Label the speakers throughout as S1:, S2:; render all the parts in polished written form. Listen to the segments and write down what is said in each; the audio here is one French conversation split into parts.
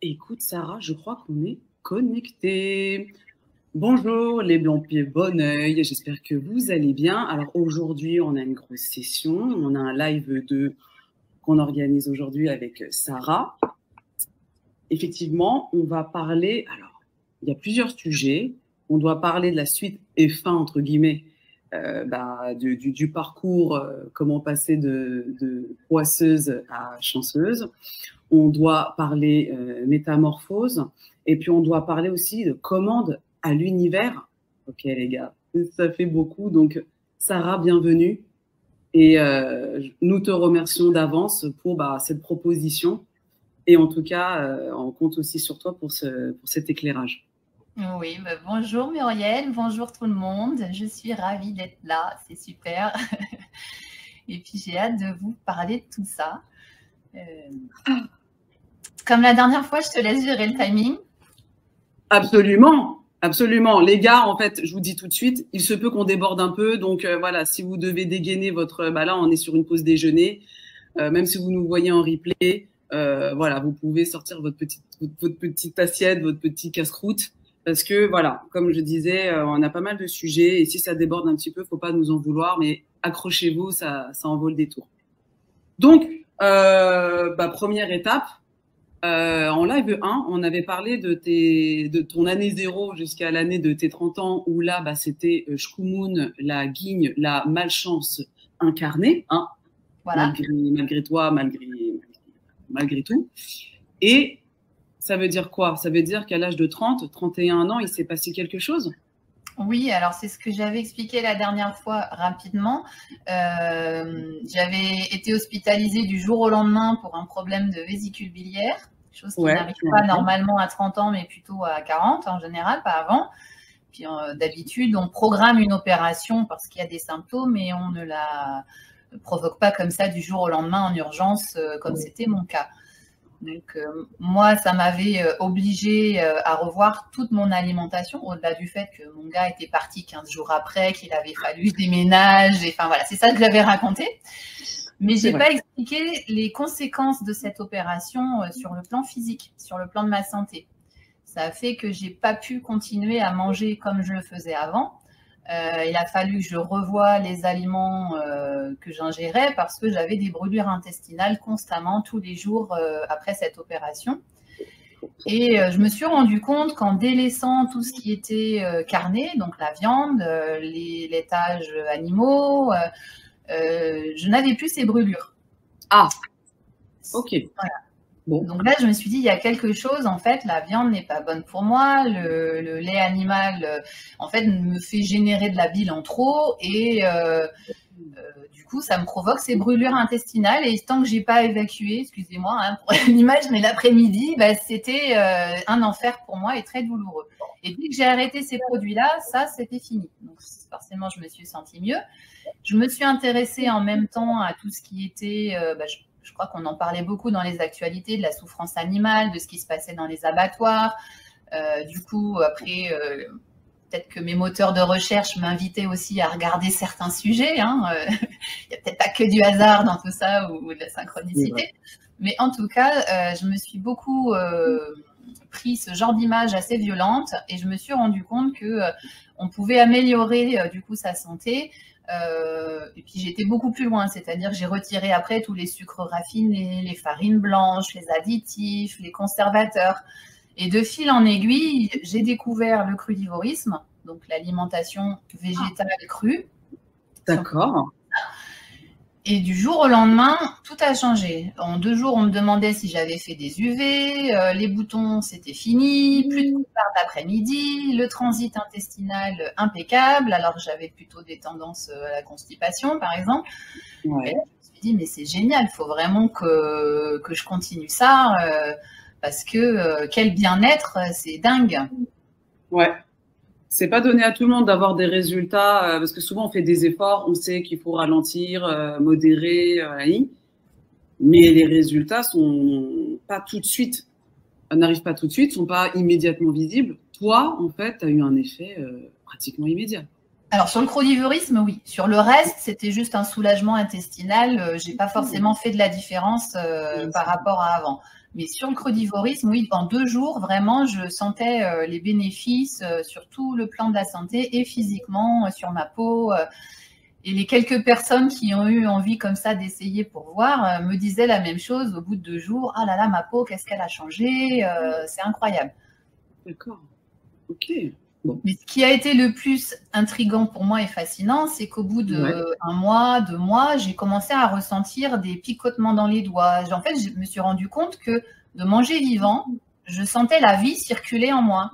S1: Écoute, Sarah, je crois qu'on est connectés. Bonjour les blancs-pieds bon oeil, j'espère que vous allez bien. Alors aujourd'hui, on a une grosse session, on a un live qu'on organise aujourd'hui avec Sarah. Effectivement, on va parler, alors il y a plusieurs sujets. On doit parler de la suite et fin, entre guillemets, du parcours, comment passer de poisseuse à chanceuse. On doit parler métamorphose, et puis on doit parler aussi de commande à l'univers. Ok les gars, ça fait beaucoup. Donc Sarah, bienvenue. Et nous te remercions d'avance pour cette proposition. Et en tout cas, on compte aussi sur toi pour cet éclairage.
S2: Oui, bonjour Muriel, bonjour tout le monde. Je suis ravie d'être là, c'est super. Et puis j'ai hâte de vous parler de tout ça. Comme la dernière fois, je te laisse gérer le timing.
S1: Absolument, absolument. Les gars, en fait, je vous dis tout de suite, il se peut qu'on déborde un peu. Donc voilà, si vous devez dégainer votre... là, on est sur une pause déjeuner. Même si vous nous voyez en replay, voilà, vous pouvez sortir votre petite assiette, votre petit casse-croûte. Parce que, voilà, comme je disais, on a pas mal de sujets. Et si ça déborde un petit peu, faut pas nous en vouloir. Mais accrochez-vous, ça en vaut le détour. Donc, première étape, en live 1, on avait parlé de ton année 0 jusqu'à l'année de tes 30 ans, où là, c'était Shkumun, la guigne, la malchance incarnée, hein, voilà. malgré toi, malgré tout. Et ça veut dire quoi? Ça veut dire qu'à l'âge de 31 ans, il s'est passé quelque chose?
S2: Oui, alors c'est ce que j'avais expliqué la dernière fois rapidement. J'avais été hospitalisée du jour au lendemain pour un problème de vésicule biliaire, chose qui n'arrive pas normalement à 30 ans, mais plutôt à 40 en général, pas avant. Puis d'habitude, on programme une opération parce qu'il y a des symptômes et on ne la provoque pas comme ça du jour au lendemain en urgence, comme c'était mon cas. Donc, moi, ça m'avait obligée à revoir toute mon alimentation, au-delà du fait que mon gars était parti 15 jours après, qu'il avait fallu que je déménage. Et, enfin, voilà, c'est ça que j'avais raconté. Mais je n'ai pas expliqué les conséquences de cette opération sur le plan physique, sur le plan de ma santé. Ça a fait que je n'ai pas pu continuer à manger comme je le faisais avant. Il a fallu que je revoie les aliments que j'ingérais parce que j'avais des brûlures intestinales constamment tous les jours après cette opération. Et je me suis rendu compte qu'en délaissant tout ce qui était carné, donc la viande, les laitages animaux, je n'avais plus ces brûlures.
S1: Ah, ok.
S2: Voilà. Bon. Donc là, je me suis dit, il y a quelque chose, en fait, la viande n'est pas bonne pour moi, le lait animal, en fait, me fait générer de la bile en trop et du coup, ça me provoque ces brûlures intestinales et tant que j'ai pas évacué, excusez-moi hein, pour l'image, mais l'après-midi, c'était un enfer pour moi et très douloureux. Et dès que j'ai arrêté ces produits-là, ça, c'était fini. Donc forcément, je me suis sentie mieux. Je me suis intéressée en même temps à tout ce qui était... je crois qu'on en parlait beaucoup dans les actualités, de la souffrance animale, de ce qui se passait dans les abattoirs. Du coup, après, peut-être que mes moteurs de recherche m'invitaient aussi à regarder certains sujets. Hein. Il n'y a peut-être pas que du hasard dans tout ça ou de la synchronicité. Mais en tout cas, je me suis beaucoup pris ce genre d'image assez violente et je me suis rendu compte qu'on pouvait améliorer du coup sa santé. Et puis j'étais beaucoup plus loin, c'est-à-dire que j'ai retiré après tous les sucres raffinés, les farines blanches, les additifs, les conservateurs. Et de fil en aiguille, j'ai découvert le crudivorisme, donc l'alimentation végétale crue.
S1: D'accord.
S2: Et du jour au lendemain, tout a changé. En 2 jours, on me demandait si j'avais fait des UV, les boutons, c'était fini, plus de coupard d'après-midi, le transit intestinal impeccable, alors que j'avais plutôt des tendances à la constipation, par exemple. Ouais. Et là, je me suis dit, mais c'est génial, il faut vraiment que je continue ça, parce que quel bien-être, c'est dingue.
S1: Ouais. C'est pas donné à tout le monde d'avoir des résultats, parce que souvent on fait des efforts, on sait qu'il faut ralentir, modérer, mais les résultats sont pas tout de suite, n'arrivent pas tout de suite, sont pas immédiatement visibles. Toi, en fait, tu as eu un effet pratiquement immédiat.
S2: Alors, sur le crudivorisme, oui. Sur le reste, c'était juste un soulagement intestinal. J'ai pas forcément fait de la différence par rapport à avant. Mais sur le crudivorisme, oui, en 2 jours, vraiment, je sentais les bénéfices sur tout le plan de la santé et physiquement, sur ma peau. Et les quelques personnes qui ont eu envie comme ça d'essayer pour voir me disaient la même chose au bout de 2 jours. Ah là là, ma peau, qu'est-ce qu'elle a changé, c'est incroyable.
S1: D'accord. Ok.
S2: Bon. Mais ce qui a été le plus intriguant pour moi et fascinant, c'est qu'au bout de 1 mois, 2 mois, j'ai commencé à ressentir des picotements dans les doigts. En fait, je me suis rendu compte que de manger vivant, je sentais la vie circuler en moi.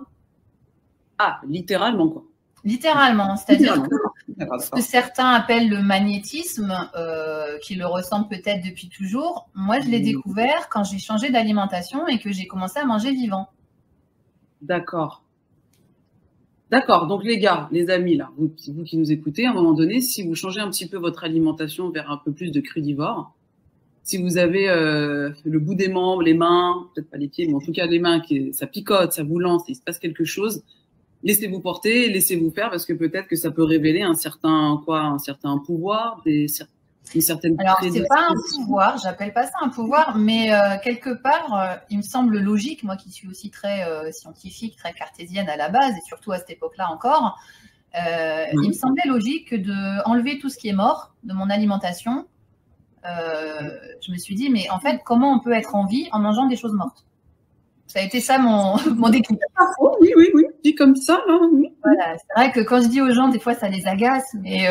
S1: Ah, littéralement, quoi.
S2: Littéralement, c'est-à-dire que ce que certains appellent le magnétisme, qui le ressentent peut-être depuis toujours, moi je l'ai découvert quand j'ai changé d'alimentation et que j'ai commencé à manger vivant.
S1: D'accord. D'accord, donc les gars, les amis, là, vous qui nous écoutez, à un moment donné, si vous changez un petit peu votre alimentation vers un peu plus de crudivore, si vous avez le bout des membres, les mains, peut-être pas les pieds, mais en tout cas les mains, ça picote, ça vous lance, il se passe quelque chose, laissez-vous porter, laissez-vous faire, parce que peut-être que ça peut révéler un certain pouvoir, une certaine.
S2: Alors, c'est pas un pouvoir, j'appelle pas ça un pouvoir, mais quelque part, il me semble logique, moi qui suis aussi très scientifique, très cartésienne à la base, et surtout à cette époque-là encore, il me semblait logique de enlever tout ce qui est mort de mon alimentation. Je me suis dit, mais en fait, comment on peut être en vie en mangeant des choses mortes? Ça a été ça mon déclic.
S1: Oui, dit comme ça. Hein, oui.
S2: Voilà, c'est vrai que quand je dis aux gens, des fois, ça les agace, mais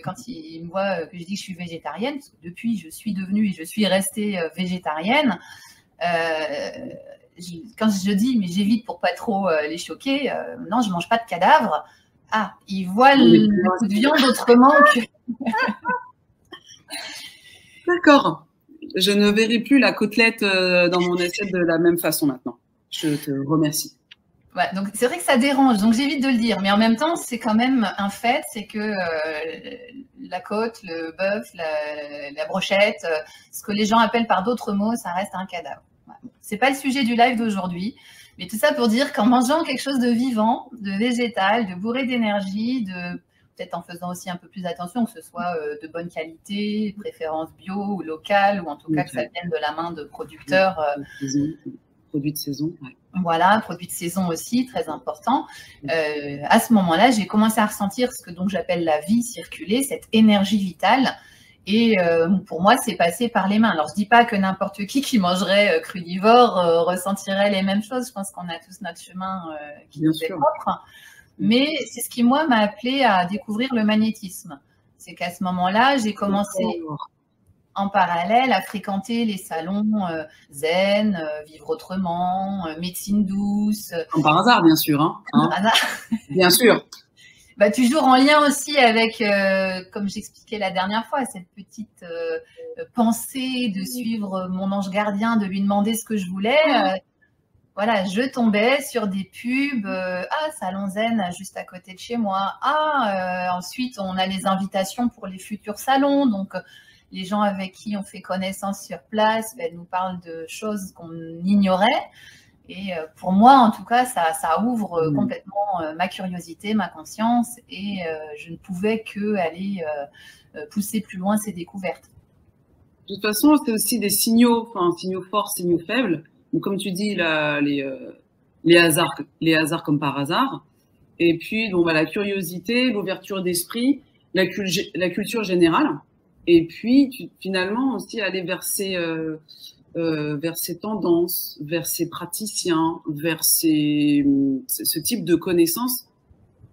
S2: quand ils me voient que je dis que je suis végétarienne, parce que depuis, je suis devenue et je suis restée végétarienne, quand je dis, mais j'évite pour pas trop les choquer, non, je mange pas de cadavres. Ah, ils voient le coup de viande autrement que...
S1: D'accord. Je ne verrai plus la côtelette dans mon assiette de la même façon maintenant. Je te remercie.
S2: Ouais, donc c'est vrai que ça dérange, donc j'évite de le dire, mais en même temps, c'est quand même un fait, c'est que la côte, le bœuf, la brochette, ce que les gens appellent par d'autres mots, ça reste un cadavre. Ouais. C'est pas le sujet du live d'aujourd'hui, mais tout ça pour dire qu'en mangeant quelque chose de vivant, de végétal, de bourré d'énergie, peut-être en faisant aussi un peu plus attention que ce soit de bonne qualité, préférence bio ou locale, ou en tout cas que ça vienne de la main de producteurs.
S1: Produits de saison, ouais.
S2: Voilà, produits de saison aussi, très important. À ce moment-là, j'ai commencé à ressentir ce que donc j'appelle la vie circuler, cette énergie vitale. Et pour moi, c'est passé par les mains. Alors, je dis pas que n'importe qui mangerait crudivore ressentirait les mêmes choses. Je pense qu'on a tous notre chemin qui nous est propre. Mais c'est ce qui, moi, m'a appelé à découvrir le magnétisme. C'est qu'à ce moment-là, j'ai commencé en parallèle à fréquenter les salons zen, vivre autrement, médecine douce.
S1: Comme par hasard, bien sûr. Hein.
S2: Par hasard.
S1: Bien sûr.
S2: Bah, toujours en lien aussi avec, comme j'expliquais la dernière fois, cette petite pensée de suivre mon ange gardien, de lui demander ce que je voulais. Voilà, je tombais sur des pubs. Salon zen juste à côté de chez moi. Ensuite, on a les invitations pour les futurs salons. Donc, les gens avec qui on fait connaissance sur place nous parlent de choses qu'on ignorait. Et pour moi, en tout cas, ça ouvre complètement ma curiosité, ma conscience. Et je ne pouvais que aller pousser plus loin ces découvertes.
S1: De toute façon, c'est aussi des signaux, signaux forts, signaux faibles. Donc, comme tu dis, là, les hasards comme par hasard. Et puis, la curiosité, l'ouverture d'esprit, la culture générale. Et puis, finalement, aussi aller vers ces tendances, vers ces praticiens, vers ce type de connaissances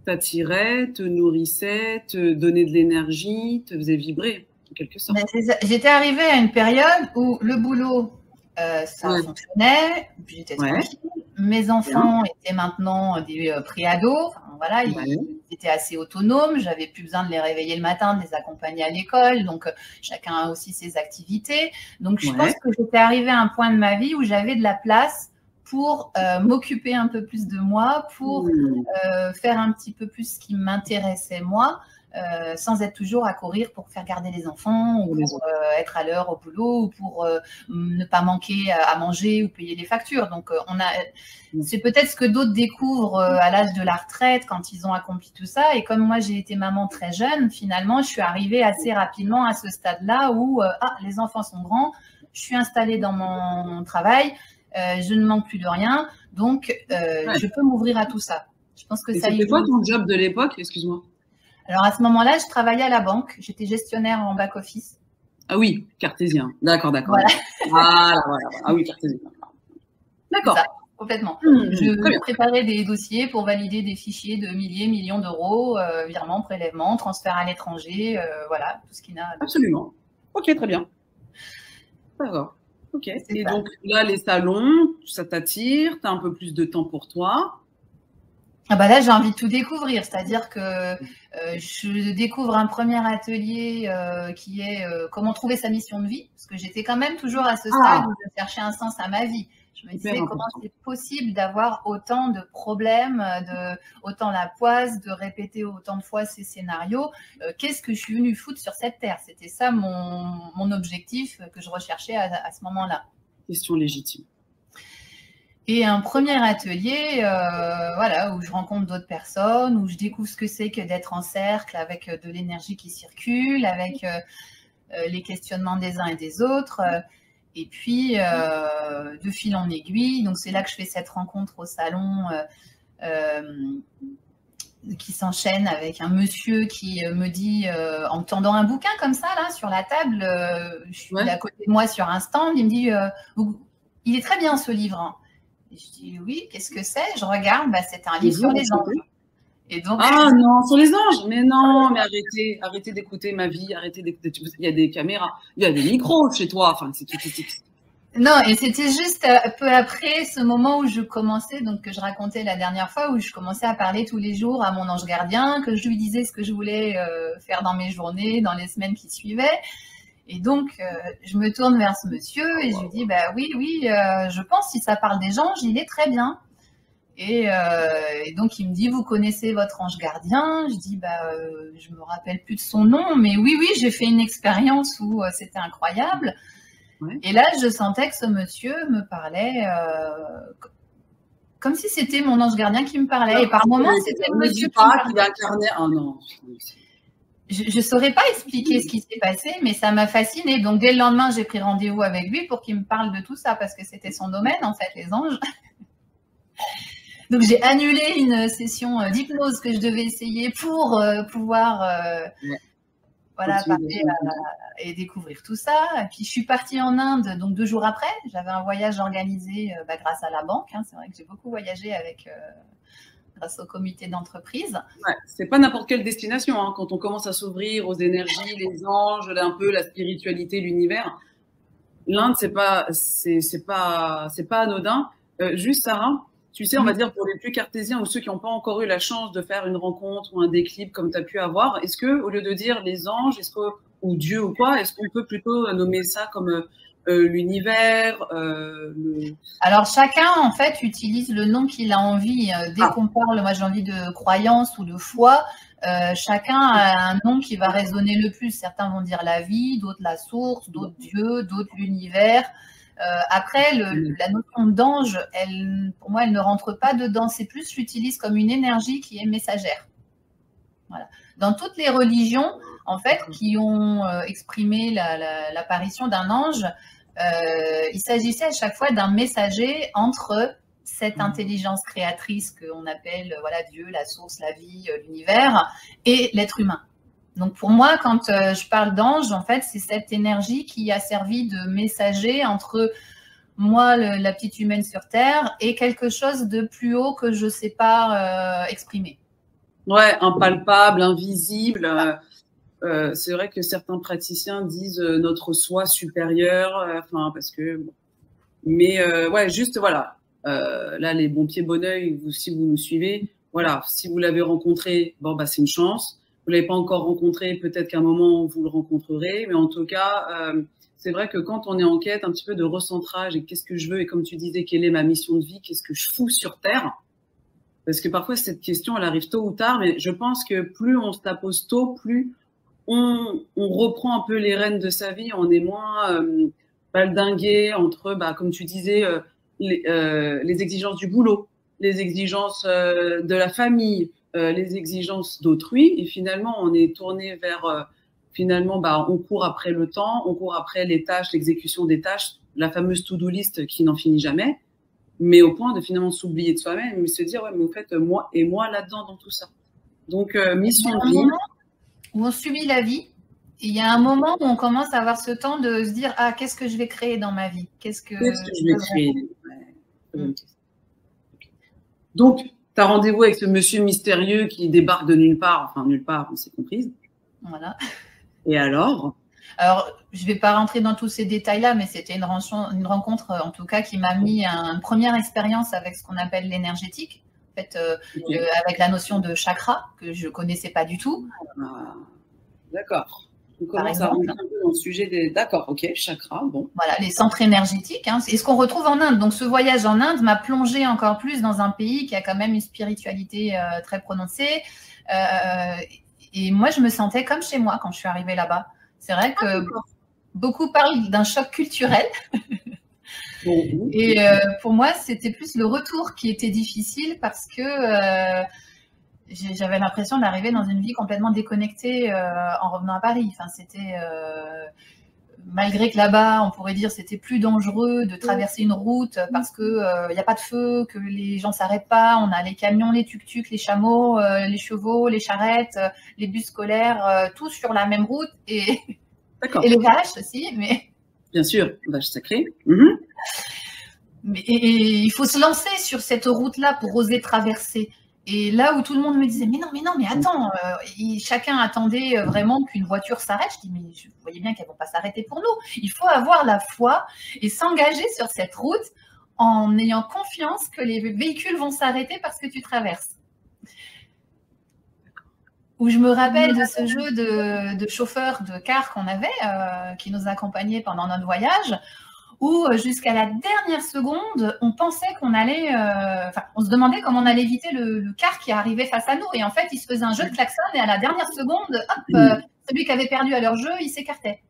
S1: t'attirait, te nourrissait, te donnait de l'énergie, te faisait vibrer, en quelque sorte.
S2: J'étais arrivée à une période où le boulot, ça fonctionnait, j'étais tranquille. Mes enfants étaient maintenant des pré-ados. Voilà, ils étaient assez autonomes. J'avais plus besoin de les réveiller le matin, de les accompagner à l'école. Donc, chacun a aussi ses activités. Donc, je pense que j'étais arrivée à un point de ma vie où j'avais de la place pour m'occuper un peu plus de moi, pour faire un petit peu plus ce qui m'intéressait moi. Sans être toujours à courir pour faire garder les enfants ou pour être à l'heure au boulot ou pour ne pas manquer à manger ou payer les factures. Donc, c'est peut-être ce que d'autres découvrent à l'âge de la retraite quand ils ont accompli tout ça. Et comme moi, j'ai été maman très jeune, finalement, je suis arrivée assez rapidement à ce stade-là où les enfants sont grands, je suis installée dans mon travail, je ne manque plus de rien, donc je peux m'ouvrir à tout ça. Je pense que ça.
S1: C'était quoi ton job de l'époque? Excuse-moi.
S2: Alors, à ce moment-là, je travaillais à la banque. J'étais gestionnaire en back-office.
S1: Ah oui, cartésien. D'accord.
S2: Voilà.
S1: Voilà. Ah oui, cartésien. D'accord.
S2: Complètement. Je préparais des dossiers pour valider des fichiers de millions d'euros, virements, prélèvements, transferts à l'étranger, voilà, tout ce qui n'a.
S1: Absolument. Ok, très bien. D'accord. Ok. Et donc là, les salons, ça t'attire, tu as un peu plus de temps pour toi.
S2: Ah bah là, j'ai envie de tout découvrir, c'est-à-dire que je découvre un premier atelier qui est comment trouver sa mission de vie, parce que j'étais quand même toujours à ce stade où je cherchais un sens à ma vie. Je me disais comment c'est possible d'avoir autant de problèmes, autant la poisse, de répéter autant de fois ces scénarios. Qu'est-ce que je suis venue foutre sur cette terre? C'était ça mon objectif que je recherchais à ce moment-là.
S1: Question légitime.
S2: Et un premier atelier, voilà, où je rencontre d'autres personnes, où je découvre ce que c'est que d'être en cercle avec de l'énergie qui circule, avec les questionnements des uns et des autres. Et puis, de fil en aiguille, donc c'est là que je fais cette rencontre au salon qui s'enchaîne avec un monsieur qui me dit, en me tendant un bouquin comme ça, là, sur la table, je suis à côté de moi sur un stand, il me dit, il est très bien ce livre, hein. Et je dis oui, qu'est-ce que c'est? Je regarde, c'est un livre sur les anges. Et donc,
S1: non, sur les anges. Mais non, mais arrêtez d'écouter ma vie, arrêtez d'écouter. Il y a des caméras, il y a des micros chez toi. Enfin, c'est tout.
S2: Non, et c'était juste peu après ce moment où je commençais, donc que je racontais la dernière fois, où je commençais à parler tous les jours à mon ange gardien, que je lui disais ce que je voulais faire dans mes journées, dans les semaines qui suivaient. Et donc, je me tourne vers ce monsieur et je lui dis, oui, je pense si ça parle des anges, il est très bien. Et donc, il me dit, vous connaissez votre ange gardien? Je dis, je me rappelle plus de son nom, mais oui, j'ai fait une expérience où c'était incroyable. Ouais. Et là, je sentais que ce monsieur me parlait comme si c'était mon ange gardien qui me parlait. Non, et par moments, c'était le monsieur qui me
S1: parlait. Oh non.
S2: Je ne saurais pas expliquer ce qui s'est passé, mais ça m'a fascinée. Donc, dès le lendemain, j'ai pris rendez-vous avec lui pour qu'il me parle de tout ça, parce que c'était son domaine, en fait, les anges. Donc, j'ai annulé une session d'hypnose que je devais essayer pour pouvoir parler et découvrir tout ça. Et puis, je suis partie en Inde, donc 2 jours après. J'avais un voyage organisé grâce à la banque. Hein. C'est vrai que j'ai beaucoup voyagé avec... grâce au comité d'entreprise.
S1: Ouais, c'est pas n'importe quelle destination, hein. Quand on commence à s'ouvrir aux énergies, les anges, un peu la spiritualité, l'univers. L'Inde, c'est pas anodin. Juste Sarah, tu sais, on va dire pour les plus cartésiens ou ceux qui n'ont pas encore eu la chance de faire une rencontre ou un déclic comme tu as pu avoir, est-ce que au lieu de dire les anges, ou Dieu ou quoi, est-ce qu'on peut plutôt nommer ça comme l'univers
S2: Alors, chacun, en fait, utilise le nom qu'il a envie. Dès qu'on parle, moi, j'ai envie de croyance ou de foi, chacun a un nom qui va résonner le plus. Certains vont dire la vie, d'autres la source, d'autres Dieu, d'autres l'univers. Après, la notion d'ange, pour moi, elle ne rentre pas dedans. C'est plus, j'utilise comme une énergie qui est messagère. Voilà. Dans toutes les religions, en fait, qui ont exprimé l'apparition d'un ange, il s'agissait à chaque fois d'un messager entre cette intelligence créatrice qu'on appelle Dieu, la source, la vie, l'univers, et l'être humain. Donc pour moi, quand je parle d'ange, en fait, c'est cette énergie qui a servi de messager entre moi, la petite humaine sur Terre, et quelque chose de plus haut que je ne sais pas exprimer.
S1: Ouais, impalpable, invisible. C'est vrai que certains praticiens disent notre soi supérieur, parce que. Mais juste voilà. Là, les bons pieds, bon oeil, si vous nous suivez, voilà, si vous l'avez rencontré, c'est une chance. Vous l'avez pas encore rencontré, peut-être qu'à un moment vous le rencontrerez, mais en tout cas, c'est vrai que quand on est en quête un petit peu de recentrage et qu'est-ce que je veux et comme tu disais, quelle est ma mission de vie, qu'est-ce que je fous sur Terre? Parce que parfois cette question, elle arrive tôt ou tard, mais je pense que plus on se la pose tôt, plus on reprend un peu les rênes de sa vie, on est moins baldingué entre, comme tu disais, les exigences du boulot, les exigences de la famille, les exigences d'autrui, et finalement on est tourné vers finalement, bah, on court après le temps, on court après les tâches, l'exécution des tâches, la fameuse to-do list qui n'en finit jamais, mais au point de finalement s'oublier de soi-même et se dire, ouais, mais au fait, moi là-dedans dans tout ça. Donc, mission de vie.
S2: Où on subit la vie. Et il y a un moment où on commence à avoir ce temps de se dire, ah, qu'est-ce que je vais créer dans ma vie? Qu'est-ce que
S1: je vais créer? Ouais. Donc, tu as rendez-vous avec ce monsieur mystérieux qui débarque de nulle part, enfin nulle part, on s'est comprise.
S2: Voilà.
S1: Et alors?
S2: Alors, je ne vais pas rentrer dans tous ces détails-là, mais c'était une rencontre, en tout cas, qui m'a mis une première expérience avec ce qu'on appelle l'énergétique, en fait, avec la notion de chakra, que je ne connaissais pas du tout.
S1: Ah, d'accord. On commence à rentrer un peu dans le sujet des… D'accord, ok, chakra, bon.
S2: Voilà, les centres énergétiques, hein, c'est ce qu'on retrouve en Inde. Donc, ce voyage en Inde m'a plongé encore plus dans un pays qui a quand même une spiritualité très prononcée. Et moi, je me sentais comme chez moi quand je suis arrivée là-bas. C'est vrai que beaucoup parlent d'un choc culturel. Et pour moi, c'était plus le retour qui était difficile parce que j'avais l'impression d'arriver dans une vie complètement déconnectée en revenant à Paris. Enfin, c'était malgré que là-bas, on pourrait dire c'était plus dangereux de traverser une route parce que il n'y a pas de feu, que les gens s'arrêtent pas. On a les camions, les tuk-tuk, les chameaux, les chevaux, les charrettes, les bus scolaires, tous sur la même route et les vaches aussi. Mais
S1: bien sûr, vaches sacrées.
S2: Mais il faut se lancer sur cette route-là pour oser traverser. Et là où tout le monde me disait, mais attends, chacun attendait vraiment qu'une voiture s'arrête. Je dis, mais vous voyez bien qu'elles ne vont pas s'arrêter pour nous. Il faut avoir la foi et s'engager sur cette route en ayant confiance que les véhicules vont s'arrêter parce que tu traverses. Où je me rappelle de ce jeu de chauffeur de car qu'on avait, qui nous accompagnait pendant notre voyage, où jusqu'à la dernière seconde, on pensait qu'on allait… on se demandait comment on allait éviter le car qui arrivait face à nous. Et en fait, il se faisait un jeu de klaxon et à la dernière seconde, hop, celui qui avait perdu à leur jeu, il s'écartait.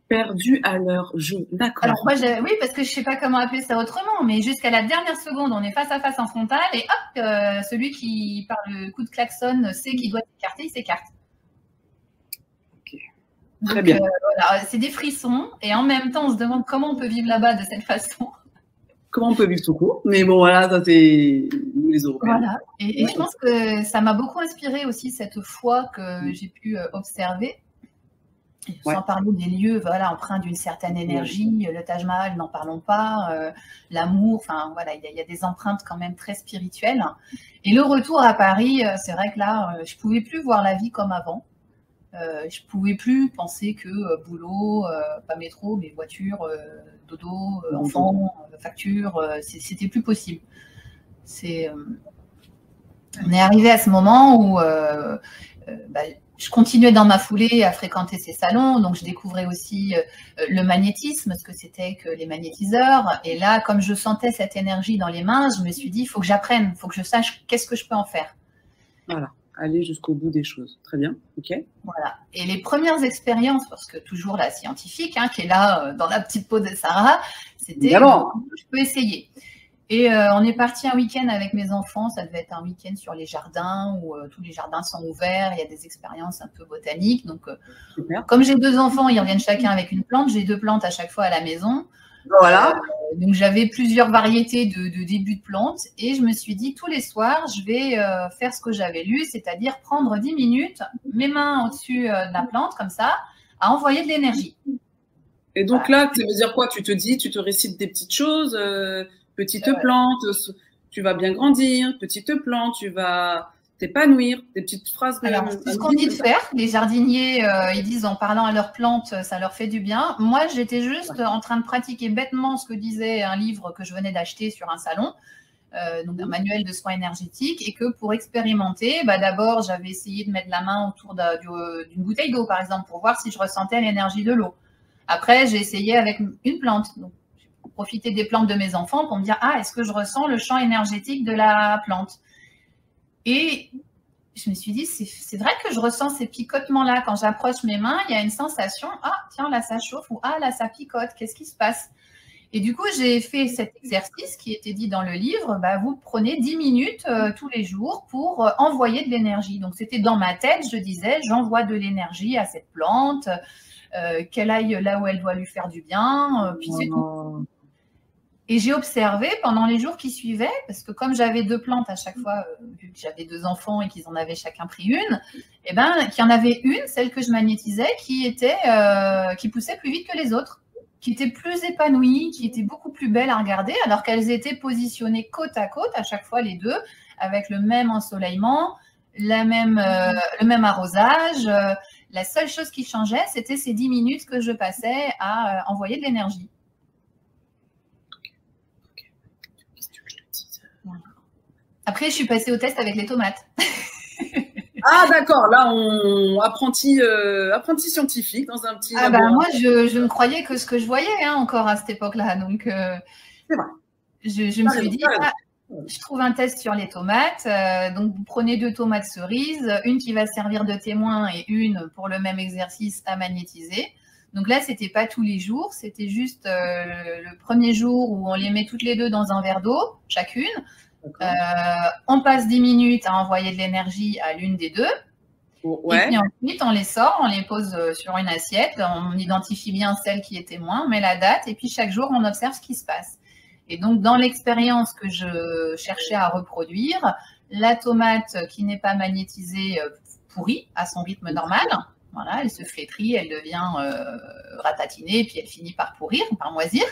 S1: Perdu à leur jeu, d'accord.
S2: Alors moi, oui, parce que je ne sais pas comment appeler ça autrement, mais jusqu'à la dernière seconde, on est face à face en frontal et hop, celui qui, par le coup de klaxon, sait qu'il doit s'écarter, il s'écarte.
S1: Très bien.
S2: Voilà, c'est des frissons et en même temps, on se demande comment on peut vivre là-bas de cette façon.
S1: Comment on peut vivre tout court. Mais bon, voilà, ça c'est nous les Européens.
S2: Voilà. Et je pense que ça m'a beaucoup inspiré aussi cette foi que j'ai pu observer. Sans parler des lieux empreints d'une certaine énergie, le Taj Mahal, n'en parlons pas, l'amour, enfin voilà, il y a des empreintes quand même très spirituelles. Et le retour à Paris, c'est vrai que là, je ne pouvais plus voir la vie comme avant. Je ne pouvais plus penser que boulot, pas métro, mais voiture, dodo, enfant, facture, c'était plus possible. On est arrivé à ce moment où je continuais dans ma foulée à fréquenter ces salons, donc je découvrais aussi le magnétisme, ce que c'était que les magnétiseurs. Et là, comme je sentais cette énergie dans les mains, je me suis dit, il faut que j'apprenne, il faut que je sache qu'est-ce que je peux en faire.
S1: Voilà. Aller jusqu'au bout des choses. Très bien, ok.
S2: Voilà. Et les premières expériences, parce que toujours la scientifique, qui est là dans la petite peau de Sarah, c'était je peux essayer. Et on est parti un week-end avec mes enfants, ça devait être un week-end sur les jardins où tous les jardins sont ouverts, il y a des expériences un peu botaniques. Donc, comme j'ai 2 enfants, ils reviennent chacun avec une plante, j'ai 2 plantes à chaque fois à la maison.
S1: Voilà.
S2: Donc, j'avais plusieurs variétés de début de plantes et je me suis dit, tous les soirs, je vais faire ce que j'avais lu, c'est-à-dire prendre 10 minutes, mes mains au-dessus de la plante, comme ça, à envoyer de l'énergie.
S1: Et donc là, ça veut dire quoi? Tu te récites des petites choses, petite plante, tu vas bien grandir, petite plante, tu vas t'épanouir, des petites phrases.
S2: Alors, c'est ce qu'on dit de faire. Les jardiniers, ils disent en parlant à leurs plantes, ça leur fait du bien. Moi, j'étais juste en train de pratiquer bêtement ce que disait un livre que je venais d'acheter sur un salon, donc un manuel de soins énergétiques, et que pour expérimenter, d'abord, j'avais essayé de mettre la main autour d'une bouteille d'eau, par exemple, pour voir si je ressentais l'énergie de l'eau. Après, j'ai essayé avec une plante. Donc, j'ai profité des plantes de mes enfants pour me dire, est-ce que je ressens le champ énergétique de la plante? Et je me suis dit, c'est vrai que je ressens ces picotements-là. Quand j'approche mes mains, il y a une sensation, tiens, là, ça chauffe, ou là, ça picote, qu'est-ce qui se passe? Et du coup, j'ai fait cet exercice qui était dit dans le livre. Bah, vous prenez 10 minutes tous les jours pour envoyer de l'énergie. Donc, c'était dans ma tête, je disais, j'envoie de l'énergie à cette plante, qu'elle aille là où elle doit lui faire du bien, puis c'est tout. Et j'ai observé pendant les jours qui suivaient, parce que comme j'avais 2 plantes à chaque fois, vu que j'avais 2 enfants et qu'ils en avaient chacun pris une, et ben, qu'il y en avait une, celle que je magnétisais, qui poussait plus vite que les autres, qui était plus épanouie, qui était beaucoup plus belle à regarder, alors qu'elles étaient positionnées côte à côte à chaque fois les 2, avec le même ensoleillement, le même arrosage. La seule chose qui changeait, c'était ces 10 minutes que je passais à envoyer de l'énergie. Après, je suis passée au test avec les tomates.
S1: Ah d'accord, là on apprenti scientifique dans un petit laboratoire.
S2: Moi je ne croyais que ce que je voyais encore à cette époque-là. Donc
S1: c'est vrai.
S2: Je me suis dit, je trouve un test sur les tomates. Donc vous prenez 2 tomates cerises, une qui va servir de témoin et une pour le même exercice à magnétiser. Donc là, c'était pas tous les jours, c'était juste le premier jour où on les met toutes les 2 dans un verre d'eau, chacune. On passe 10 minutes à envoyer de l'énergie à l'une des 2. Ouais. Et puis ensuite, on les sort, on les pose sur une assiette, on identifie bien celle qui est témoin, on met la date et puis chaque jour, on observe ce qui se passe. Et donc, dans l'expérience que je cherchais à reproduire, la tomate qui n'est pas magnétisée pourrit à son rythme normal. Voilà, elle se flétrit, elle devient ratatinée, puis elle finit par pourrir, par moisir.